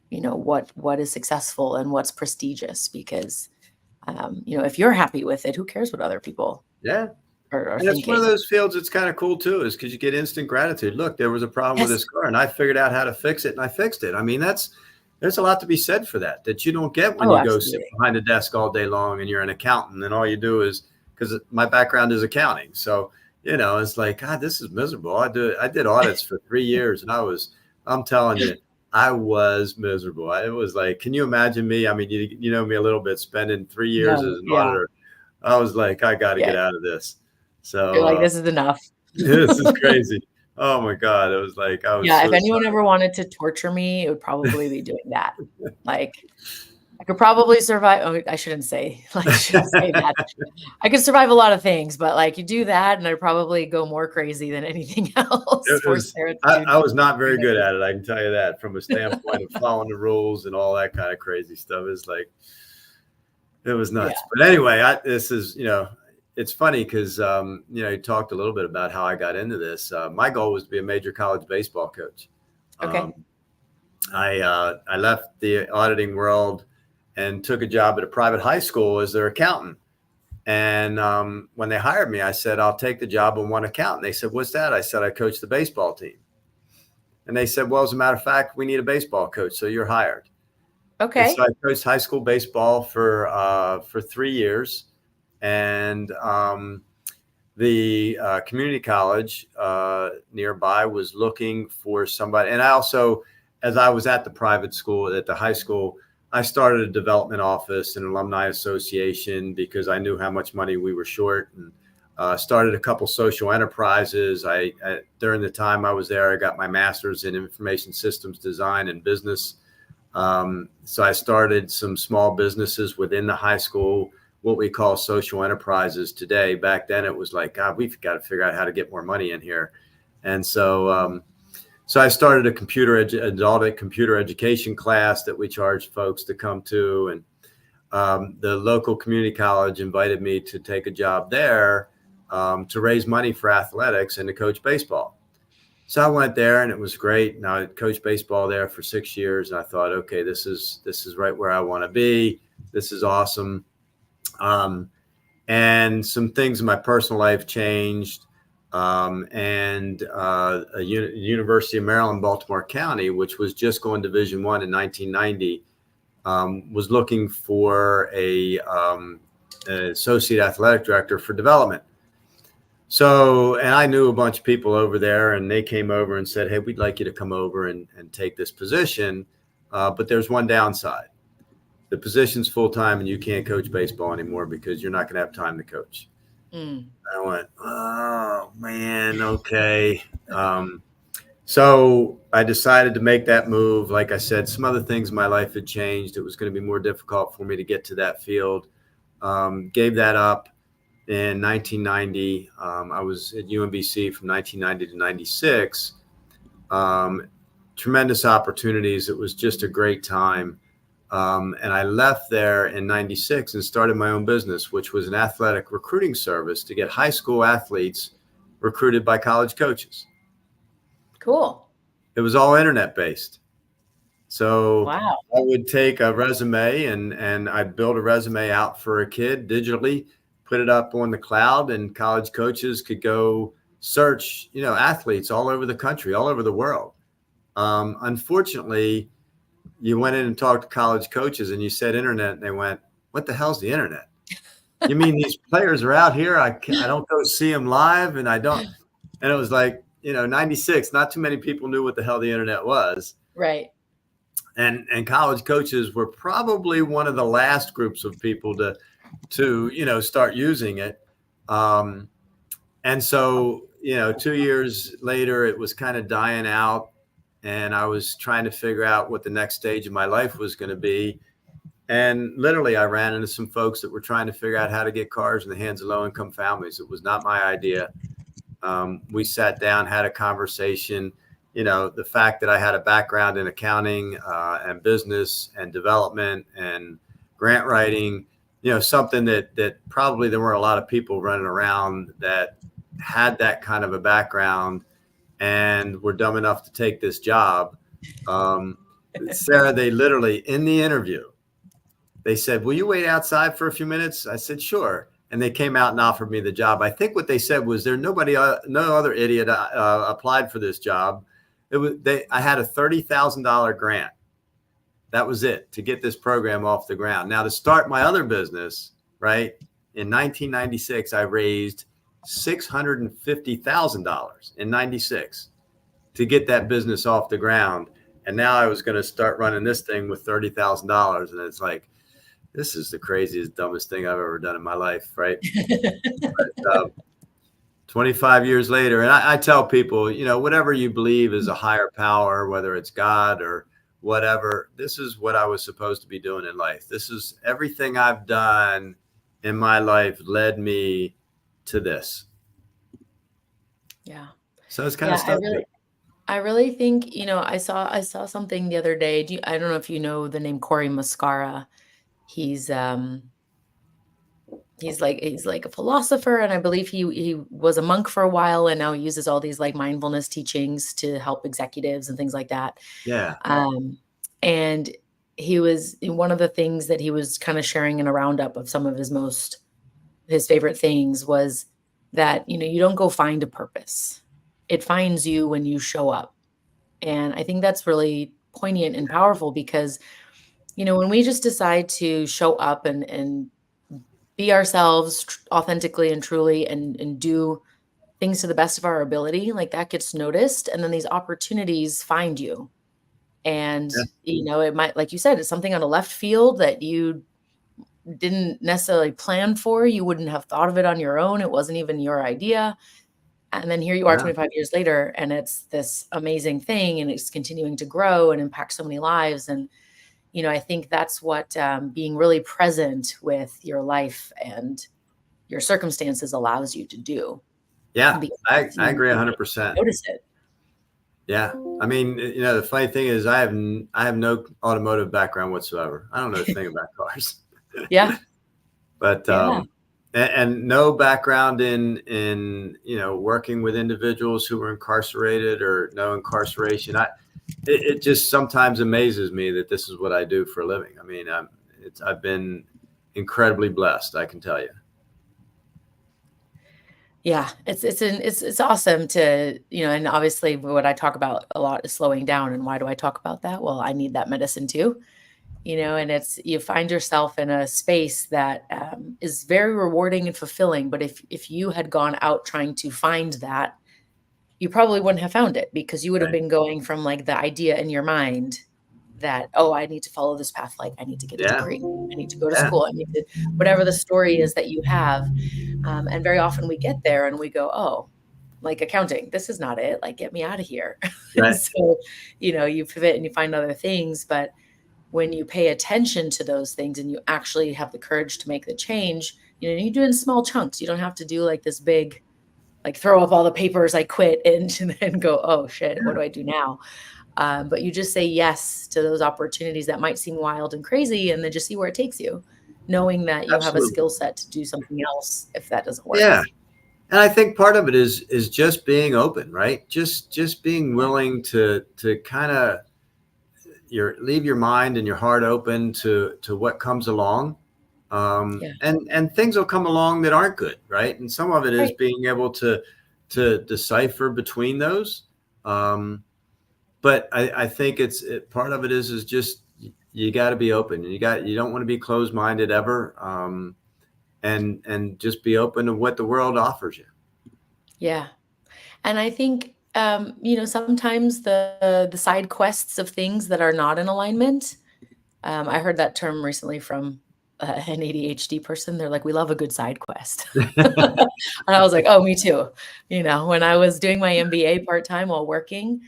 what is successful and what's prestigious, because, if you're happy with it, who cares what other people are and thinking. it's one of those fields that's kind of cool too, is because you get instant gratitude. Look, there was a problem with this car, and I figured out how to fix it, and I fixed it. I mean, there's a lot to be said for that you don't get when you go sit behind a desk all day long and you're an accountant, and all you do is, because my background is accounting. So, it's like, God, this is miserable. I did audits for 3 years, and I'm telling you, I was miserable. It was like, can you imagine me? I mean, you know me a little bit, spending 3 years as an auditor. I was like, I got to get out of this. So you're like, this is enough. This is crazy. Oh my God. It was like, if anyone ever wanted to torture me, it would probably be doing that. Like, I could probably survive. Oh, I shouldn't say that. I could survive a lot of things, but like, you do that, and I'd probably go more crazy than anything else. I was not very good at it. I can tell you that, from a standpoint of following the rules and all that kind of crazy stuff. It's like, it was nuts. Yeah. But anyway, this is, it's funny because, you talked a little bit about how I got into this. My goal was to be a major college baseball coach. Okay. I left the auditing world and took a job at a private high school as their accountant. And when they hired me, I said, I'll take the job on one account. And they said, what's that? I said, I coach the baseball team. And they said, well, as a matter of fact, we need a baseball coach, so you're hired. Okay. And so I coached high school baseball for 3 years. And the community college nearby was looking for somebody. And I also, as I was at the private school, at the high school, I started a development office and alumni association because I knew how much money we were short, and started a couple social enterprises. During the time I was there, I got my master's in information systems design and business. So I started some small businesses within the high school, what we call social enterprises today. Back then it was like, God, we've got to figure out how to get more money in here. And so, so I started a adult computer education class that we charged folks to come to. the local community college invited me to take a job there to raise money for athletics and to coach baseball. So I went there, and it was great. And I coached baseball there for 6 years, and I thought, okay, this is right where I want to be. This is awesome. And some things in my personal life changed. University of Maryland, Baltimore County, which was just going Division I in 1990, was looking for an associate athletic director for development. So, and I knew a bunch of people over there, and they came over and said, hey, we'd like you to come over and take this position. But there's one downside. The position's full-time, and you can't coach baseball anymore because you're not going to have time to coach. I went, oh, man, okay. So I decided to make that move. Like I said, some other things in my life had changed. It was going to be more difficult for me to get to that field. Gave that up in 1990. I was at UMBC from 1990 to 96. Tremendous opportunities. It was just a great time. And I left there in 96 and started my own business, which was an athletic recruiting service to get high school athletes recruited by college coaches. Cool. It was all internet based. So wow. I would take a resume and I'd build a resume out for a kid digitally, put it up on the cloud, and college coaches could go search, athletes all over the country, all over the world. Unfortunately, you went in and talked to college coaches and you said internet, and they went, what the hell's the internet? You mean these players are out here? I don't go see them live, and I don't. And it was like, 96, not too many people knew what the hell the internet was. Right. And college coaches were probably one of the last groups of people to start using it. And so, 2 years later, it was kind of dying out, and I was trying to figure out what the next stage of my life was going to be. And literally, I ran into some folks that were trying to figure out how to get cars in the hands of low-income families. It was not my idea. We sat down, had a conversation. The fact that I had a background in accounting and business and development and grant writing, something that probably there weren't a lot of people running around that had that kind of a background and were dumb enough to take this job. Sarah, they literally, in the interview, they said, will you wait outside for a few minutes? I said, sure. And they came out and offered me the job. I think what they said was no other idiot applied for this job. I had a $30,000 grant. That was it to get this program off the ground. Now, to start my other business, right, in 1996, I raised $650,000 in 96 to get that business off the ground. And now I was going to start running this thing with $30,000. And it's like, this is the craziest, dumbest thing I've ever done in my life, right? But, 25 years later, and I tell people, whatever you believe is a higher power, whether it's God or whatever, this is what I was supposed to be doing in life. This is everything I've done in my life led me to this. Yeah. So it's kind of stuff. I really think, I saw something the other day. I don't know if you know the name Corey Muscara. He's like a philosopher, and I believe he was a monk for a while, and now he uses all these like mindfulness teachings to help executives and things like that. Yeah. And he was one of the things that he was kind of sharing in a roundup of some of his favorite things was that, you don't go find a purpose. It finds you when you show up. And I think that's really poignant and powerful because, when we just decide to show up and be ourselves authentically and truly and do things to the best of our ability, like that gets noticed. And then these opportunities find you. And, it might, like you said, it's something on a left field that you didn't necessarily plan for. You wouldn't have thought of it on your own. It wasn't even your idea. And then here you are 25 years later, and it's this amazing thing, and it's continuing to grow and impact so many lives. And, I think that's what being really present with your life and your circumstances allows you to do. Yeah, I agree 100%. Notice it. Yeah. I mean, the funny thing is I have no automotive background whatsoever. I don't know a thing about cars. Yeah. But Yeah. and no background in working with individuals who were incarcerated or no incarceration. It just sometimes amazes me that this is what I do for a living. I mean, I've been incredibly blessed, I can tell you. Yeah, it's awesome to, and obviously what I talk about a lot is slowing down. And why do I talk about that? Well, I need that medicine too, and it's, you find yourself in a space that is very rewarding and fulfilling. But if you had gone out trying to find that, you probably wouldn't have found it, because you would have Right. been going from like the idea in your mind that, oh, I need to follow this path. Like, I need to get a Yeah. degree. I need to go to Yeah. school. I need to, whatever the story is that you have. And very often we get there and we go, oh, like accounting, this is not it. Like, get me out of here. And Right. so, you pivot and you find other things. But when you pay attention to those things and you actually have the courage to make the change, you do it in small chunks. You don't have to do like this big, like throw up all the papers, I quit, and then go, oh shit, what do I do now? But you just say yes to those opportunities that might seem wild and crazy, and then just see where it takes you, knowing that you have a Absolutely. skill set to do something else if that doesn't work. Yeah. And I think part of it is just being open, right? Just being Yeah. willing to kind of leave your mind and your heart open to what comes along. Yeah. And things will come along that aren't good, right? And some of it is Right. being able to decipher between those. But I think part of it is just you got to be open. You don't want to be closed minded ever. And just be open to what the world offers you. Yeah. And I think, sometimes the side quests of things that are not in alignment. I heard that term recently from an ADHD person. They're like, we love a good side quest. And I was like, oh, me too. When I was doing my MBA part-time while working,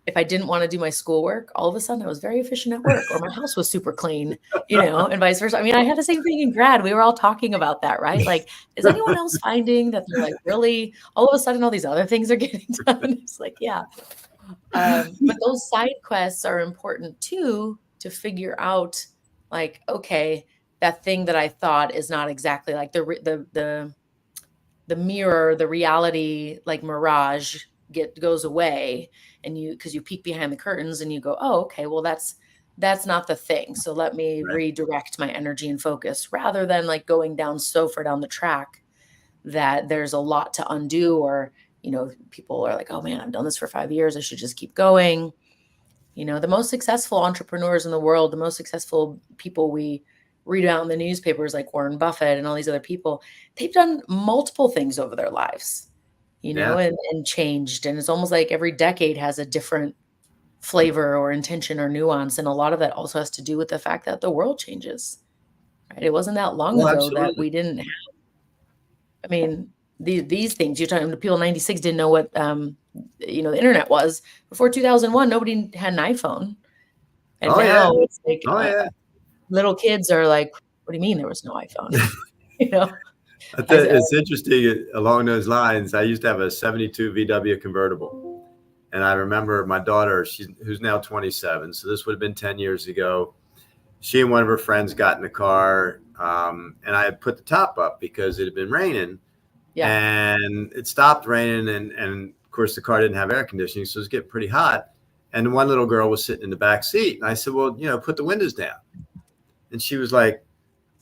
if I didn't want to do my schoolwork, all of a sudden I was very efficient at work, or my house was super clean, and vice versa. I mean, I had the same thing in grad. We were all talking about that, right? Like, is anyone else finding that they're like, really, all of a sudden all these other things are getting done? It's like, yeah. But those side quests are important too, to figure out, like, okay, that thing that I thought is not exactly like the mirror, the reality, like mirage goes away, and because you peek behind the curtains and you go, oh, okay, well, that's not the thing. So let me Right. redirect my energy and focus, rather than like going down so far down the track that there's a lot to undo. Or, people are like, oh man, I've done this for 5 years, I should just keep going. The most successful entrepreneurs in the world, the most successful people we read about in the newspapers, like Warren Buffett and all these other people, they've done multiple things over their lives, Yeah. and changed. And it's almost like every decade has a different flavor or intention or nuance. And a lot of that also has to do with the fact that the world changes, right? It wasn't that long Well, ago that absolutely. we didn't have, I mean, these things you're talking to, people in 96 didn't know what, the internet was. Before 2001, nobody had an iPhone. And Oh yeah. now it's like, Oh yeah. little kids are like, "What do you mean there was no iPhone?" You know? I said, It's interesting along those lines. I used to have a 72 VW convertible. And I remember my daughter, who's now 27. So this would have been 10 years ago. She and one of her friends got in the car, and I had put the top up because it had been raining, yeah. and it stopped raining. And of course, the car didn't have air conditioning, so it was getting pretty hot. And one little girl was sitting in the back seat. And I said, well, put the windows down. And she was like,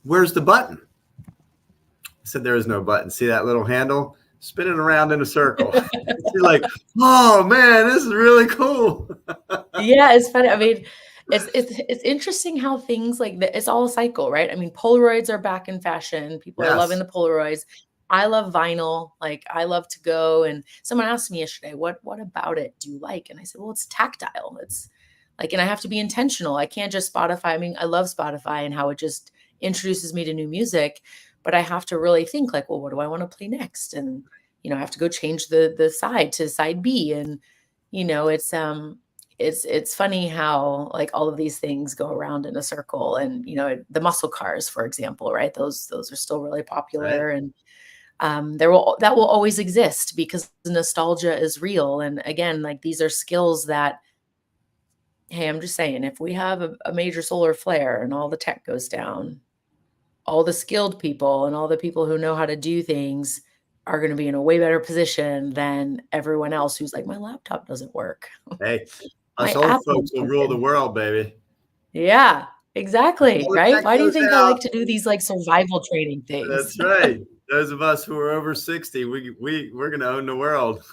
where's the button? I said, there is no button. See that little handle? Spin it around in a circle. She's like, oh man, this is really cool. Yeah, it's funny. I mean, it's interesting how things like that, it's all a cycle, right? I mean, Polaroids are back in fashion. People are loving Yes. the Polaroids. I love vinyl. Like, I love to go, and someone asked me yesterday, what about it do you like? And I said, well, it's tactile. It's like, and I have to be intentional. I can't just Spotify. I mean, I love Spotify and how it just introduces me to new music, but I have to really think like, well, what do I want to play next? And, I have to go change the side to side B. And, it's funny how like all of these things go around in a circle. And, the muscle cars, for example, right? Those are still really Right. popular. And that will always exist because nostalgia is real. And again, like, these are skills that, hey, I'm just saying, if we have a major solar flare and all the tech goes down, all the skilled people and all the people who know how to do things are going to be in a way better position than everyone else who's like, my laptop doesn't work. Hey, us My old app folks is will rule the broken. world, baby. Yeah, exactly. All the Right. tech Why do you goes think I out. like to do these like survival training things? That's right. Those of us who are over 60, we're going to own the world.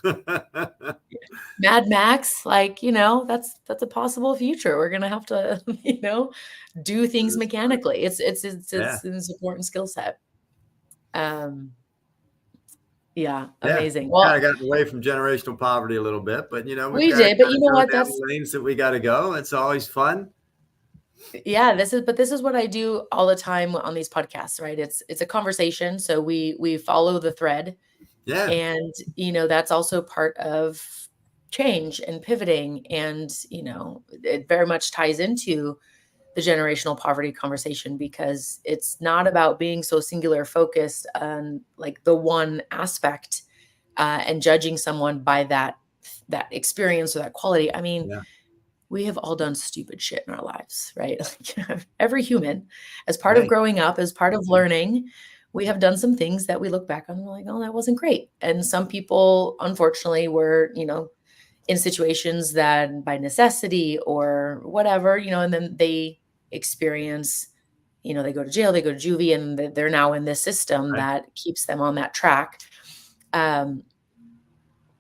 Mad Max, like, that's a possible future. We're gonna have to, do things That's funny. mechanically. Yeah. It's an important skill set. Um, yeah, Yeah. amazing. Kind Well, of gotten away from generational poverty a little bit, but we've we got to did, but kind you of know go what? down the lanes that we got to go. It's always fun. Yeah, this is what I do all the time on these podcasts, right? It's a conversation, so we follow the thread, Yeah. and that's also part of change and pivoting, and it very much ties into the generational poverty conversation, because it's not about being so singular focused on like the one aspect, and judging someone by that experience or that quality. I mean, Yeah. we have all done stupid shit in our lives, right? Like, every human, as part of Right. growing up, as part of learning, we have done some things that we look back on and we're like, oh, that wasn't great. And some people, unfortunately, were, in situations that by necessity or whatever, and then they experience, they go to jail, they go to juvie, and they're now in this system Right. that keeps them on that track.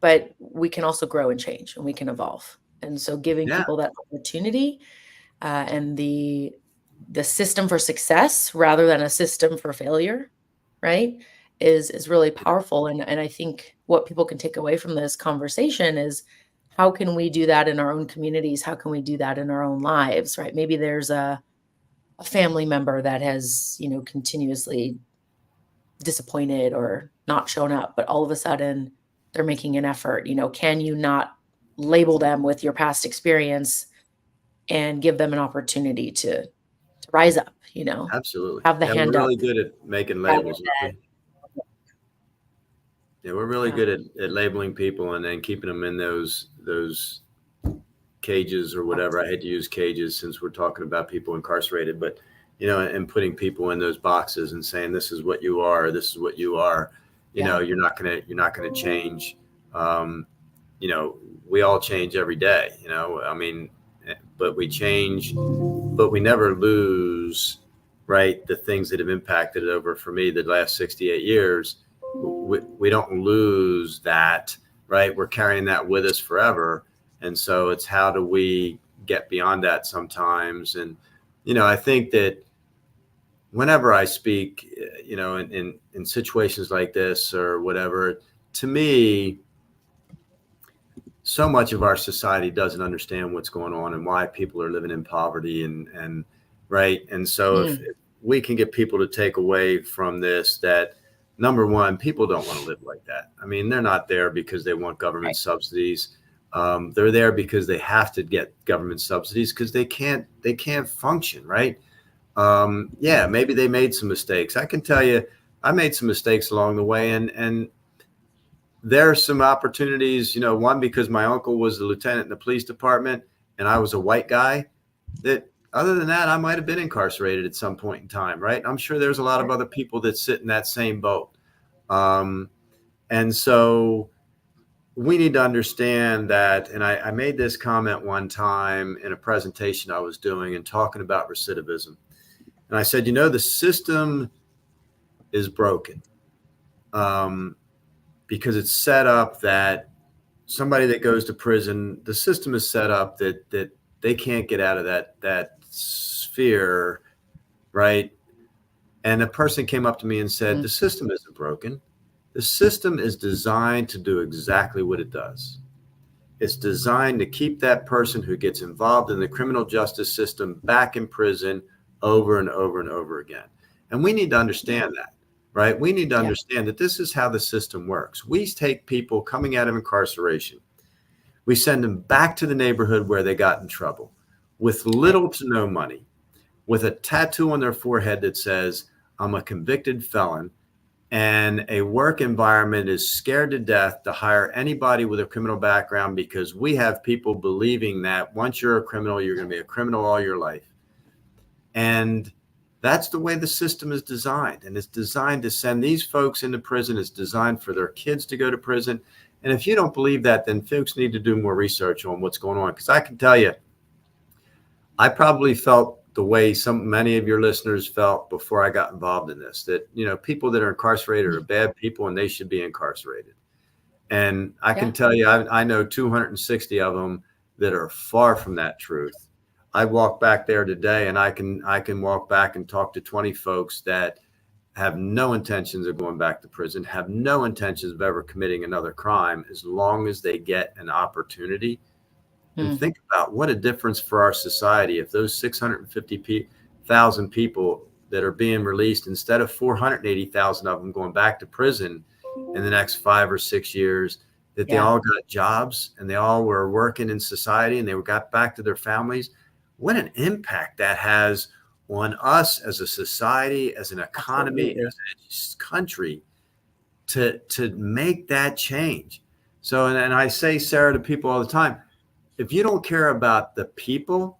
But we can also grow and change, and we can evolve. And so giving Yeah. people that opportunity, and the system for success rather than a system for failure, right, is really powerful. And I think what people can take away from this conversation is, how can we do that in our own communities? How can we do that in our own lives, right? Maybe there's a family member that has, continuously disappointed or not shown up, but all of a sudden they're making an effort. Can you not label them with your past experience and give them an opportunity to rise up, Absolutely. have the Yeah. We're hand up really good at making rather labels. than, Yeah. We're really yeah. good at labeling people and then keeping them in those cages or whatever. I hate to use cages since we're talking about people incarcerated, but and putting people in those boxes and saying, this is what you are, this is what you are. Yeah. You're not gonna change. Um, we all change every day. I mean, but we change, but we never lose. Right, the things that have impacted it over, for me, the last 68 years, we don't lose that. Right, we're carrying that with us forever. And so it's, how do we get beyond that sometimes? And, I think that whenever I speak, in situations like this or whatever, to me, so much of our society doesn't understand what's going on and why people are living in poverty and right. And so if Mm, we can get people to take away from this that, number one, people don't want to live like that. I mean, they're not there because they want government right. subsidies. They're there because they have to get government subsidies because they can't function, right? Yeah, maybe they made some mistakes. I can tell you, I made some mistakes along the way, and there are some opportunities. One, because my uncle was the lieutenant in the police department, and I was a white guy. That, other than that, I might have been incarcerated at some point in time, right? I'm sure there's a lot of other people that sit in that same boat. Um, and so we need to understand that. And I made this comment one time in a presentation I was doing and talking about recidivism. And I said, the system is broken, because it's set up that somebody that goes to prison, the system is set up that they can't get out of that sphere, right? And a person came up to me and said, Mm, the system isn't broken. The system is designed to do exactly what it does. It's designed to keep that person who gets involved in the criminal justice system back in prison over and over and over again. And we need to yeah. understand that, right? We need to Yeah. understand that this is how the system works. We take people coming out of incarceration, we send them back to the neighborhood where they got in trouble with Right. little to no money, with a tattoo on their forehead that says, I'm a convicted felon, and a work environment is scared to death to hire anybody with a criminal background, because we have people believing that once you're a criminal, you're going to be a criminal all your life. And That's the way the system is designed. And it's designed to send these folks into prison. It's designed for their kids to go to prison. And if you don't believe that, then folks need to do more research on what's going on. Because I can tell you, I probably felt the way many of your listeners felt before I got involved in this, that, people that are incarcerated are bad people and they should be incarcerated. And I can tell you, I know 260 of them that are far from that truth. I walk back there today and I can walk back and talk to 20 folks that have no intentions of going back to prison, have no intentions of ever committing another crime as long as they get an opportunity. And think about what a difference for our society if those 650,000 people that are being released, instead of 480,000 of them going back to prison in the next 5 or 6 years, that they all got jobs and they all were working in society and they got back to their families. What an impact that has on us as a society, as an economy, as a country, to make that change. So, and I say, Sarah, to people all the time, if you don't care about the people,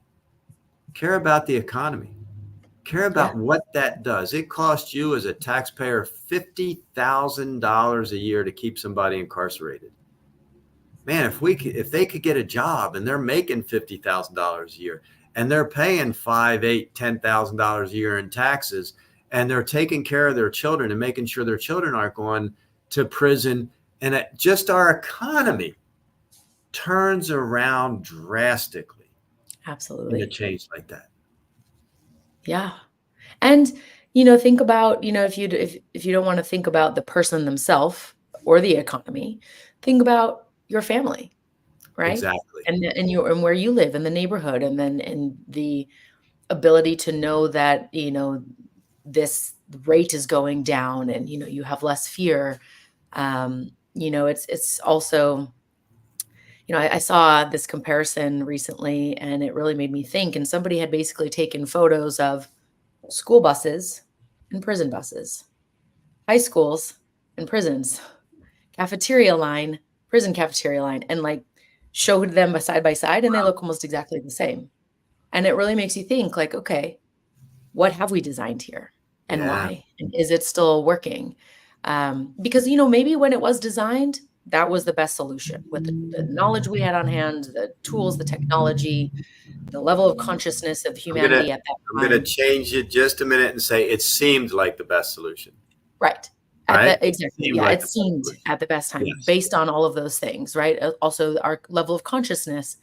care about the economy, care about what that does. It costs you as a taxpayer $50,000 a year to keep somebody incarcerated. Man, if they could get a job and they're making $50,000 a year and they're paying $5,000, $8,000, $10,000 a year in taxes, and they're taking care of their children and making sure their children aren't going to prison, and just our economy turns around drastically. Absolutely. In a change like that. Yeah. And, think about, if you don't want to think about the person themselves or the economy, think about your family, right? Exactly. And where you live in the neighborhood, and then in the ability to know that, this rate is going down and, you have less fear. It's also, I saw this comparison recently and it really made me think, and somebody had basically taken photos of school buses and prison buses, high schools and prisons, cafeteria line, prison cafeteria line, and like showed them side by side, and they look almost exactly the same. And it really makes you think, like, okay, what have we designed here and why? And is it still working? Because, maybe when it was designed, that was the best solution with the knowledge we had on hand, the tools, the technology, the level of consciousness of humanity at that time. I'm going to change it just a minute and say it seemed like the best solution. Right. Exactly. It seemed at the best time based on all of those things, right? Also, our level of consciousness,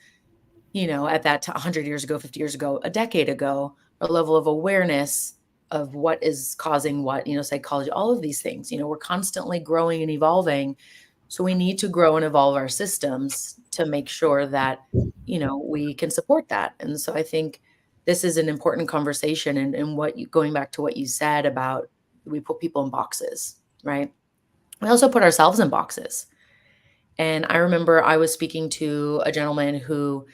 at that 100 years ago, 50 years ago, a decade ago, our level of awareness of what is causing what, psychology, all of these things, we're constantly growing and evolving. So we need to grow and evolve our systems to make sure that, we can support that. And so I think this is an important conversation, and going back to what you said about, we put people in boxes, right? We also put ourselves in boxes. And I remember I was speaking to a gentleman who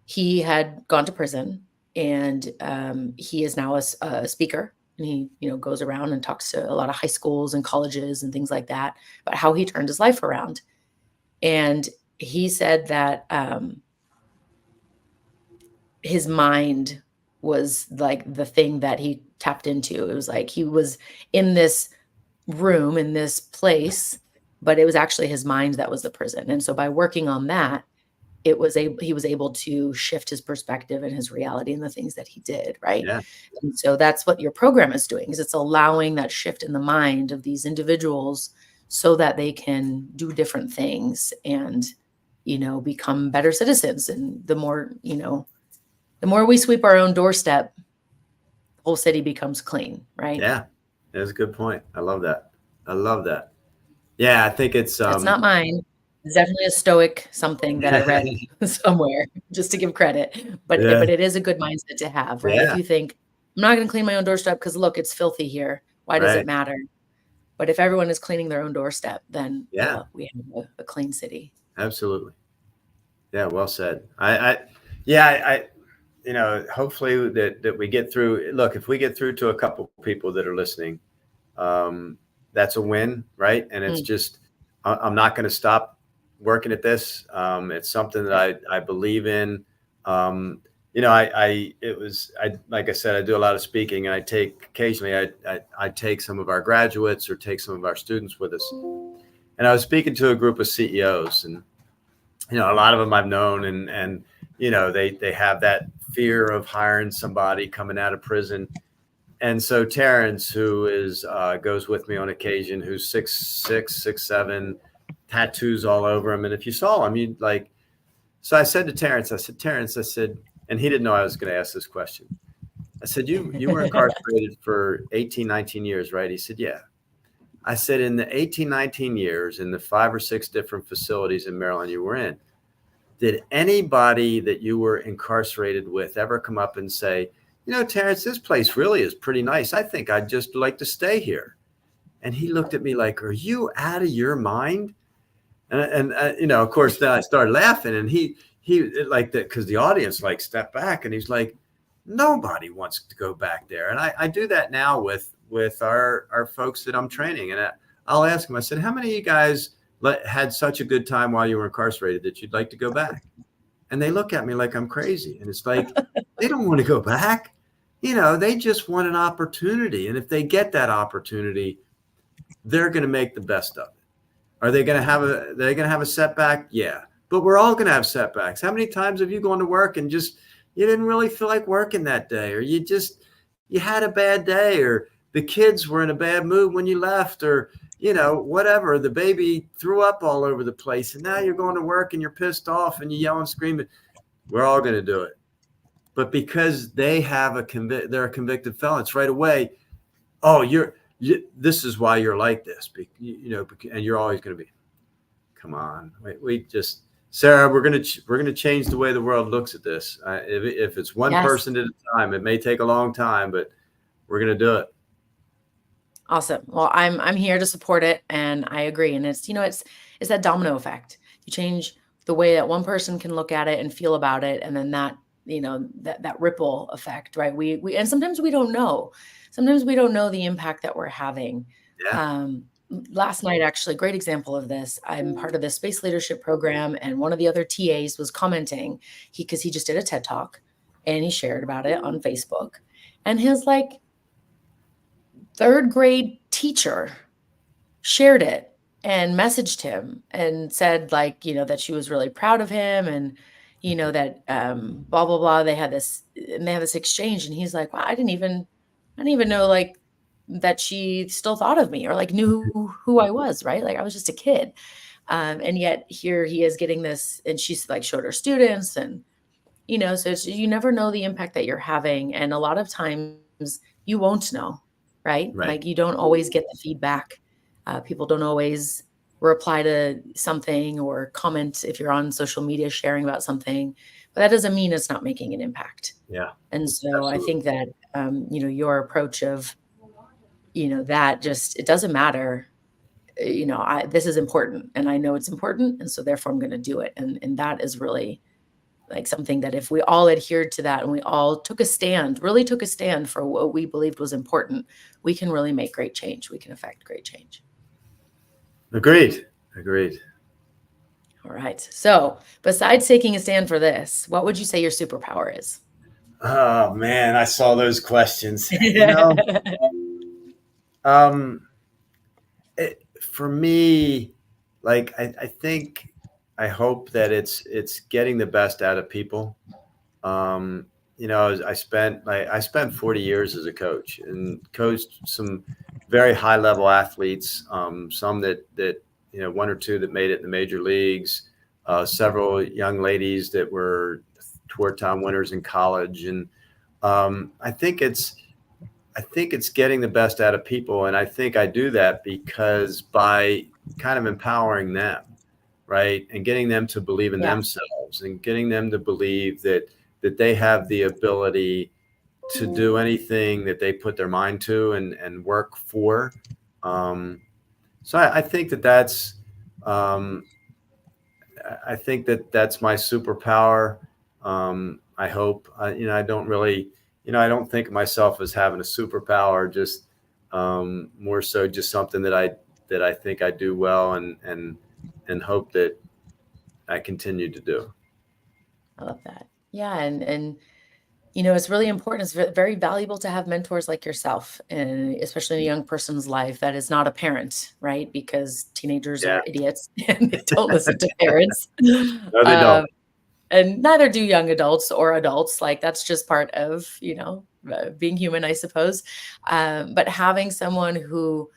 he had gone to prison, and he is now a speaker. And he, goes around and talks to a lot of high schools and colleges and things like that about how he turned his life around. And he said that his mind was like the thing that he tapped into. It was like he was in this room, in this place, but it was actually his mind that was the prison. And so by working on that, he was able to shift his perspective and his reality and the things that he did, right? Yeah. And so that's what your program is doing, is it's allowing that shift in the mind of these individuals so that they can do different things and, become better citizens. And the more we sweep our own doorstep, the whole city becomes clean, right? Yeah, that's a good point. I love that. Yeah, I think it's not mine. It's definitely a Stoic something that I read somewhere, just to give credit. But it is a good mindset to have, right? Yeah. If you think, I'm not going to clean my own doorstep because look, it's filthy here. Why does it matter? But if everyone is cleaning their own doorstep, then we have a clean city. Absolutely. Yeah, well said. Hopefully that we get through. Look, if we get through to a couple people that are listening, that's a win, right? And it's just, I'm not going to stop working at this. It's something that I believe in. like I said, I do a lot of speaking, and occasionally I take some of our graduates or take some of our students with us. And I was speaking to a group of CEOs, and a lot of them I've known, and they have that fear of hiring somebody coming out of prison. And so Terrence, who is goes with me on occasion, who's 6'6", 6'7", tattoos all over him, and if you saw him, you'd like. So I said to Terrence, I said, and he didn't know I was going to ask this question. I said, you were incarcerated for 18, 19 years, right? He said, yeah. I said, in the 18, 19 years, in the 5 or 6 different facilities in Maryland you were in, did anybody that you were incarcerated with ever come up and say, Terrence, this place really is pretty nice. I think I'd just like to stay here. And he looked at me like, are you out of your mind? And of course, then I started laughing, and he like that, because the audience like stepped back, and he's like, nobody wants to go back there. And I do that now with our folks that I'm training, and I'll ask them. I said, how many of you guys had such a good time while you were incarcerated that you'd like to go back? And they look at me like I'm crazy, and it's like they don't want to go back. They just want an opportunity, and if they get that opportunity, they're going to make the best of it. Are they going to have a setback? Yeah, but we're all going to have setbacks. How many times have you gone to work and just you didn't really feel like working that day, or you had a bad day, or the kids were in a bad mood when you left, or whatever, the baby threw up all over the place, and now you're going to work and you're pissed off and you yell and scream. We're all going to do it. But because they have they're a convicted felon, it's right away. Oh, this is why you're like this, and you're always going to be. Come on, Sarah, we're going to change the way the world looks at this. If it's one person at a time, it may take a long time, but we're going to do it. Awesome. Well, I'm here to support it, and I agree. And it's it's that domino effect. You change the way that one person can look at it and feel about it, and then that that ripple effect, right? We and sometimes we don't know. Sometimes we don't know the impact that we're having. Yeah. Last night, actually, great example of this. I'm part of the space leadership program, and one of the other TAs was commenting because he just did a TED Talk, and he shared about it on Facebook, and his like 3rd grade teacher shared it and messaged him and said that she was really proud of him, and that blah blah blah. They have this exchange, and he's like, wow, I didn't even know that she still thought of me or knew who I was, right? I was just a kid. And yet here he is getting this, and she's showed her students, and so you never know the impact that you're having, and a lot of times you won't know, right? You don't always get the feedback. People don't always reply to something or comment if you're on social media sharing about something, but that doesn't mean it's not making an impact. Yeah. And so absolutely. I think that your approach of that just, it doesn't matter. This is important, and I know it's important, and so therefore I'm going to do it. And that is really something that if we all adhered to that and we all really took a stand for what we believed was important, we can really make great change. We can affect great change. Agreed. All right. So besides taking a stand for this, what would you say your superpower is? Oh man, I saw those questions. For me, I hope that it's getting the best out of people. I spent 40 years as a coach and coached some very high level athletes, some that 1 or 2 that made it in the major leagues, several young ladies that were tour-time winners in college. And I think it's getting the best out of people. And I think I do that because by kind of empowering them, right, and getting them to believe in themselves, and getting them to believe that they have the ability to do anything that they put their mind to and work for. So I think that's my superpower. I hope. I don't really, I don't think of myself as having a superpower. Just more so, just something that I think I do well, and hope that I continue to do. I love that. Yeah, and It's really important. It's very valuable to have mentors like yourself, and especially in a young person's life that is not a parent, right? Because teenagers Yeah. are idiots and they don't listen to parents. No, they don't. Um, and neither do young adults or adults. Like that's just part of, being human, I suppose. But having someone who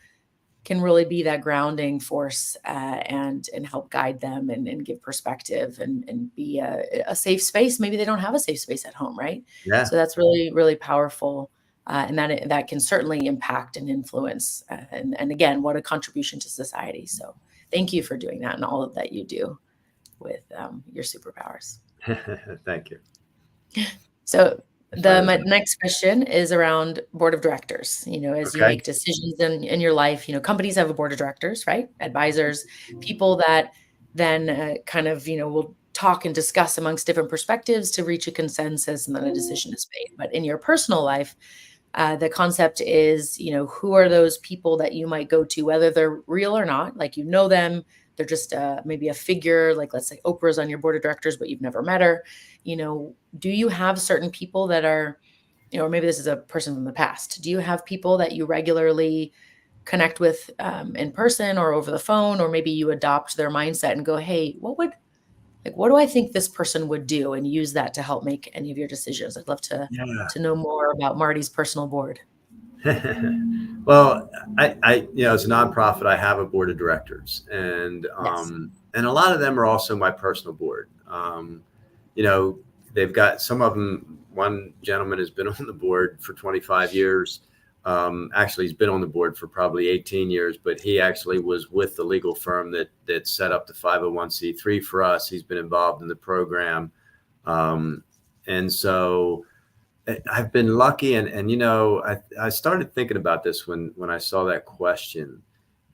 can really be that grounding force, and help guide them and give perspective and be a safe space. Maybe they don't have a safe space at home, right? Yeah. So that's really, really powerful. And that can certainly impact and influence. And again, what a contribution to society. So thank you for doing that and all of that you do with your superpowers. Thank you. So That's right. my next question is around board of directors. As you Okay. make decisions in your life, companies have a board of directors, right? Advisors, people that then kind of, will talk and discuss amongst different perspectives to reach a consensus and then a decision is made. But in your personal life, the concept is, who are those people that you might go to, whether they're real or not, like them, they're just maybe a figure, like let's say Oprah's on your board of directors, but you've never met her. Do you have certain people that are, or maybe this is a person from the past. Do you have people that you regularly connect with in person or over the phone, or maybe you adopt their mindset and go, hey, what do I think this person would do, and use that to help make any of your decisions? I'd love to Yeah. know more about Marty's personal board. Well, as a nonprofit, I have a board of directors, Yes. and a lot of them are also my personal board. You know, they've got some of them. One gentleman has been on the board for 25 years. Actually, he's been on the board for probably 18 years, but he actually was with the legal firm that set up the 501c3 for us. He's been involved in the program, and so I've been lucky, and I started thinking about this when I saw that question,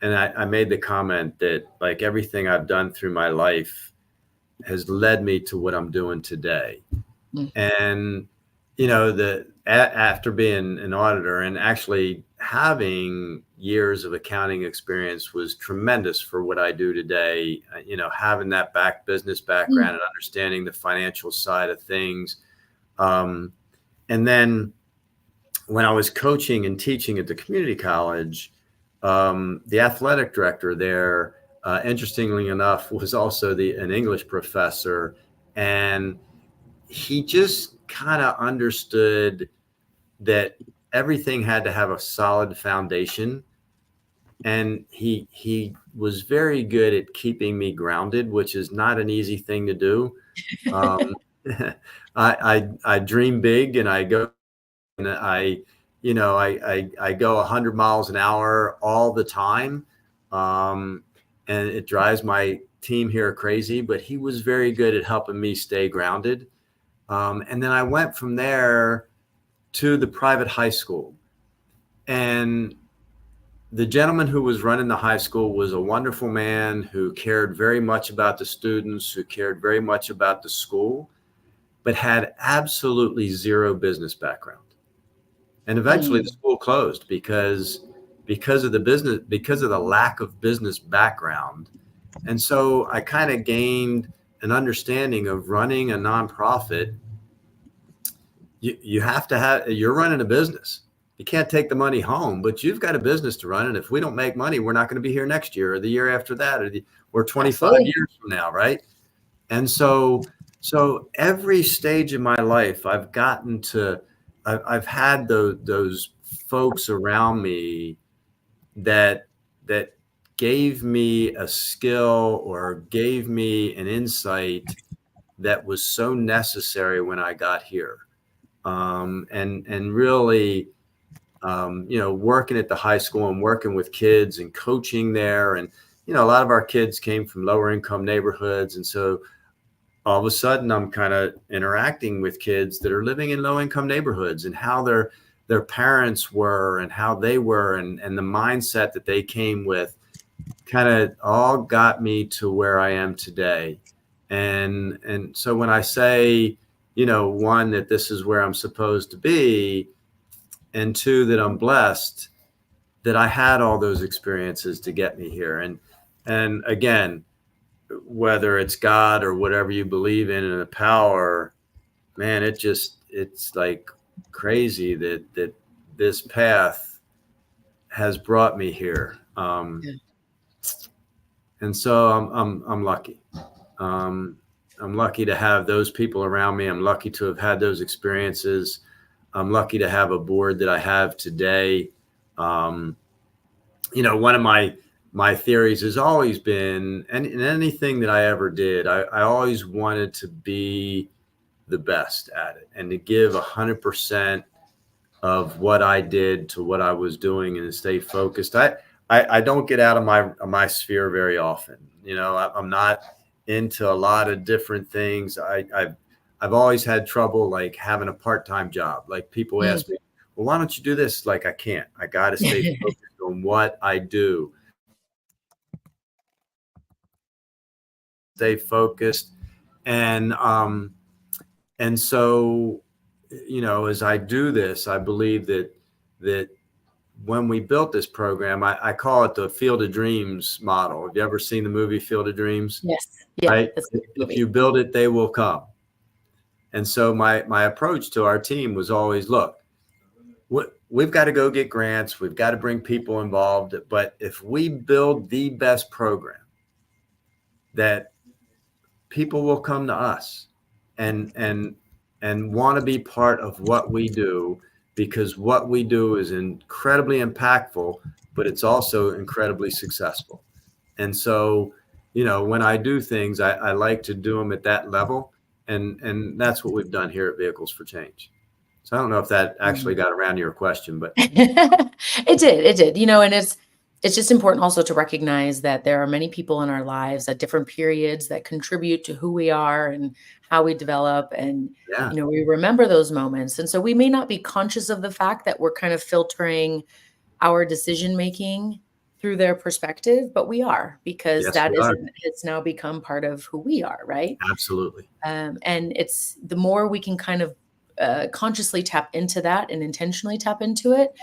and I made the comment that like everything I've done through my life has led me to what I'm doing today. Mm. And after being an auditor and actually having years of accounting experience was tremendous for what I do today. Having that business background and understanding the financial side of things. And then when I was coaching and teaching at the community college, the athletic director there, interestingly enough, was also an English professor. And he just kind of understood that everything had to have a solid foundation. And he was very good at keeping me grounded, which is not an easy thing to do. Um, I dream big and I go. And I go 100 miles an hour all the time. And it drives my team here crazy, but he was very good at helping me stay grounded. And then I went from there to the private high school. And the gentleman who was running the high school was a wonderful man who cared very much about the students, who cared very much about the school, but had absolutely zero business background. And eventually the school closed because of the lack of business background. And so I kind of gained an understanding of running a nonprofit. You have to you're running a business. You can't take the money home, but you've got a business to run. And if we don't make money, we're not going to be here next year or the year after that, or 25 Absolutely. years from now. Right. And so every stage of my life, I've had those folks around me that gave me a skill or gave me an insight that was so necessary when I got here. And really, working at the high school and working with kids and coaching there. And, a lot of our kids came from lower income neighborhoods. And so all of a sudden I'm kind of interacting with kids that are living in low income neighborhoods and how their parents were and how they were and the mindset that they came with kind of all got me to where I am today. And so when I say, one, that this is where I'm supposed to be, and two, that I'm blessed that I had all those experiences to get me here. And again, whether it's God or whatever you believe in a power, man, it it's like crazy that this path has brought me here. And so I'm lucky. I'm lucky to have those people around me. I'm lucky to have had those experiences. I'm lucky to have a board that I have today. One of my theories has always been, and in anything that I ever did, I always wanted to be the best at it and to give 100% of what I did to what I was doing and to stay focused. I don't get out of my sphere very often. I'm not into a lot of different things. I've always had trouble like having a part-time job. Like people ask me, well, why don't you do this? Like I can't. I got to stay focused on what I do. Stay focused. And so, as I do this, I believe that when we built this program, I call it the Field of Dreams model. Have you ever seen the movie Field of Dreams? Yes. Yeah. Right? If you build it, they will come. And so my approach to our team was always, look, we've got to go get grants. We've got to bring people involved. But if we build the best program, that people will come to us and want to be part of what we do, because what we do is incredibly impactful, but it's also incredibly successful. And so, when I do things, I like to do them at that level. And that's what we've done here at Vehicles for Change. So I don't know if that actually got around to your question, but it did, and it's just important also to recognize that there are many people in our lives at different periods that contribute to who we are and how we develop. And, yeah, we remember those moments. And so we may not be conscious of the fact that we're kind of filtering our decision-making through their perspective, but we are, because yes, it's now become part of who we are. Right. Absolutely. And it's the more we can kind of consciously tap into that and intentionally tap into it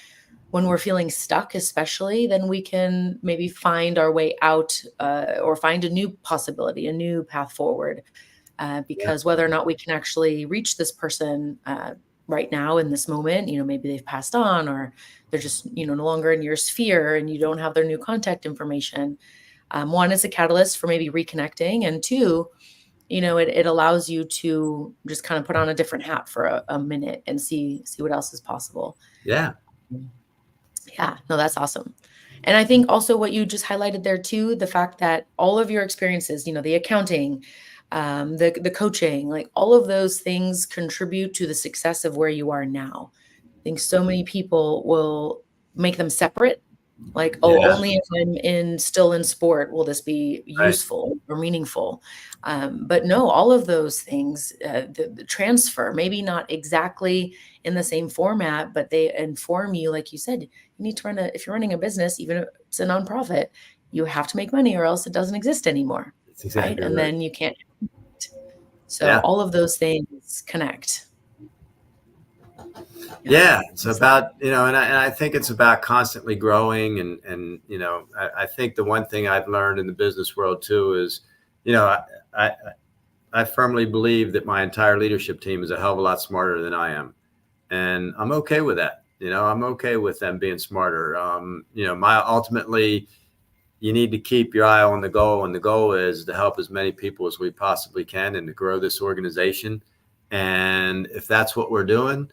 when we're feeling stuck, especially, then we can maybe find our way out or find a new possibility, a new path forward. Because whether or not we can actually reach this person right now in this moment, maybe they've passed on, or they're just, no longer in your sphere and you don't have their new contact information. One, is a catalyst for maybe reconnecting. And two, it allows you to just kind of put on a different hat for a minute and see what else is possible. Yeah. Yeah, no, that's awesome. And I think also what you just highlighted there too, the fact that all of your experiences, the accounting, the coaching, like all of those things contribute to the success of where you are now. I think so many people will make them separate. Like, only if I'm still in sport will this be useful or meaningful. But no, all of those things, the transfer, maybe not exactly in the same format, but they inform you, like you said, you need to if you're running a business, even if it's a nonprofit, you have to make money or else it doesn't exist anymore. That's exactly right? And right. then you can't. So all of those things connect. Yeah, it's about, and I think it's about constantly growing. And I think the one thing I've learned in the business world too is, I firmly believe that my entire leadership team is a hell of a lot smarter than I am. And I'm okay with that. I'm okay with them being smarter. Ultimately, you need to keep your eye on the goal. And the goal is to help as many people as we possibly can and to grow this organization. And if that's what we're doing,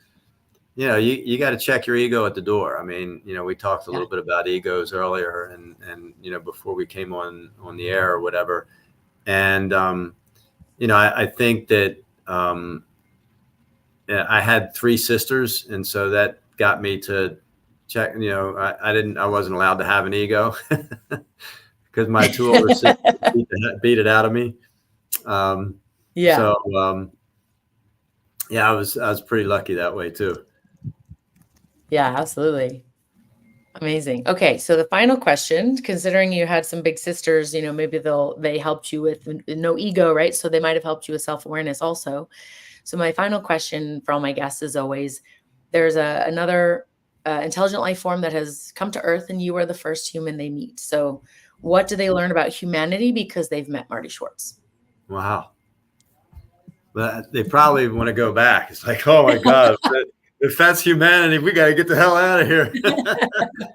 you got to check your ego at the door. I mean, we talked a little bit about egos earlier and before we came on the air or whatever. And, I think that I had 3 sisters. And so that got me to check, I wasn't allowed to have an ego because my 2 older sisters beat it out of me. So, I was pretty lucky that way too. Yeah, absolutely. Amazing. Okay, so the final question, considering you had some big sisters, maybe they helped you with no ego, right? So they might have helped you with self-awareness also. So my final question for all my guests is always, there's another intelligent life form that has come to Earth and you are the first human they meet. So what do they learn about humanity because they've met Marty Schwartz? Wow. But they probably want to go back. It's like, oh my God, if that's humanity, we got to get the hell out of here.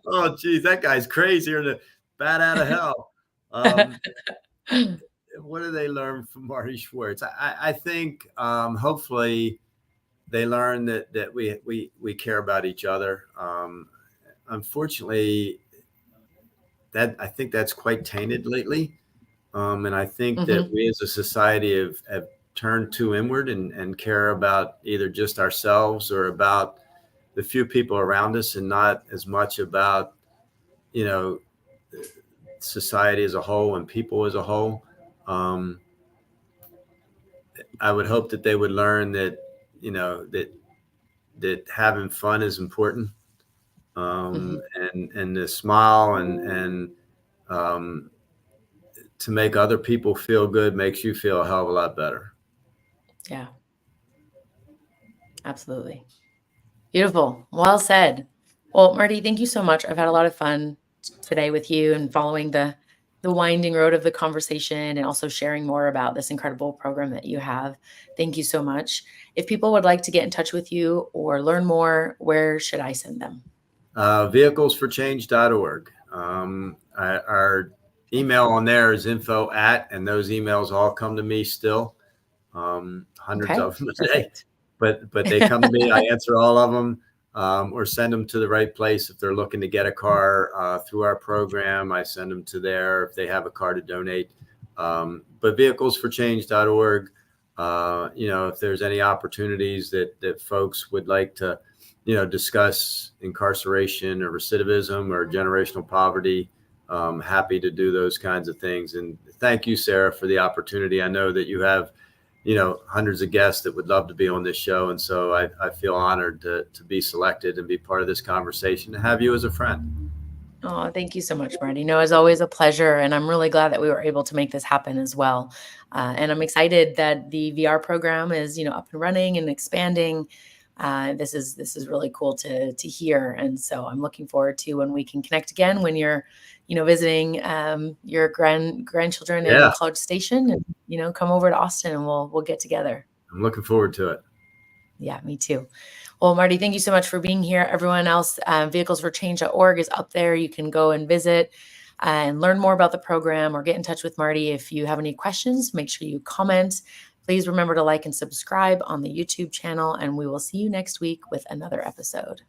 Oh, geez, that guy's crazy, or the bat out of hell. What do they learn from Marty Schwartz? I think hopefully they learn that we care about each other. Unfortunately, I think that's quite tainted lately. And I think that we as a society have turned too inward and care about either just ourselves or about the few people around us, and not as much about, society as a whole and people as a whole. I would hope that they would learn that, that having fun is important. And to smile and to make other people feel good makes you feel a hell of a lot better. Yeah, absolutely. Beautiful. Well said. Well, Marty, thank you so much. I've had a lot of fun today with you and following the winding road of the conversation, and also sharing more about this incredible program that you have. Thank you so much. If people would like to get in touch with you or learn more, where should I send them? Vehiclesforchange.org. Our email on there is info@, and those emails all come to me still. Hundreds of them a day, but they come to me. I answer all of them, or send them to the right place. If they're looking to get a car through our program, I send them to there if they have a car to donate. But vehiclesforchange.org. If there's any opportunities that folks would like to, discuss incarceration or recidivism or generational poverty, happy to do those kinds of things. And thank you, Sarah, for the opportunity. I know that you have, hundreds of guests that would love to be on this show. And so I feel honored to be selected and be part of this conversation, and have you as a friend. Oh, thank you so much, Marty. No, it's always a pleasure. And I'm really glad that we were able to make this happen as well. And I'm excited that the VR program is, up and running and expanding. This is really cool to hear. And so I'm looking forward to when we can connect again, when you're, visiting your grandchildren in College Station, and, come over to Austin and we'll get together. I'm looking forward to it. Yeah, me too. Well, Marty, thank you so much for being here. Everyone else, vehiclesforchange.org is up there. You can go and visit and learn more about the program, or get in touch with Marty. If you have any questions, make sure you comment. Please remember to like and subscribe on the YouTube channel, and we will see you next week with another episode.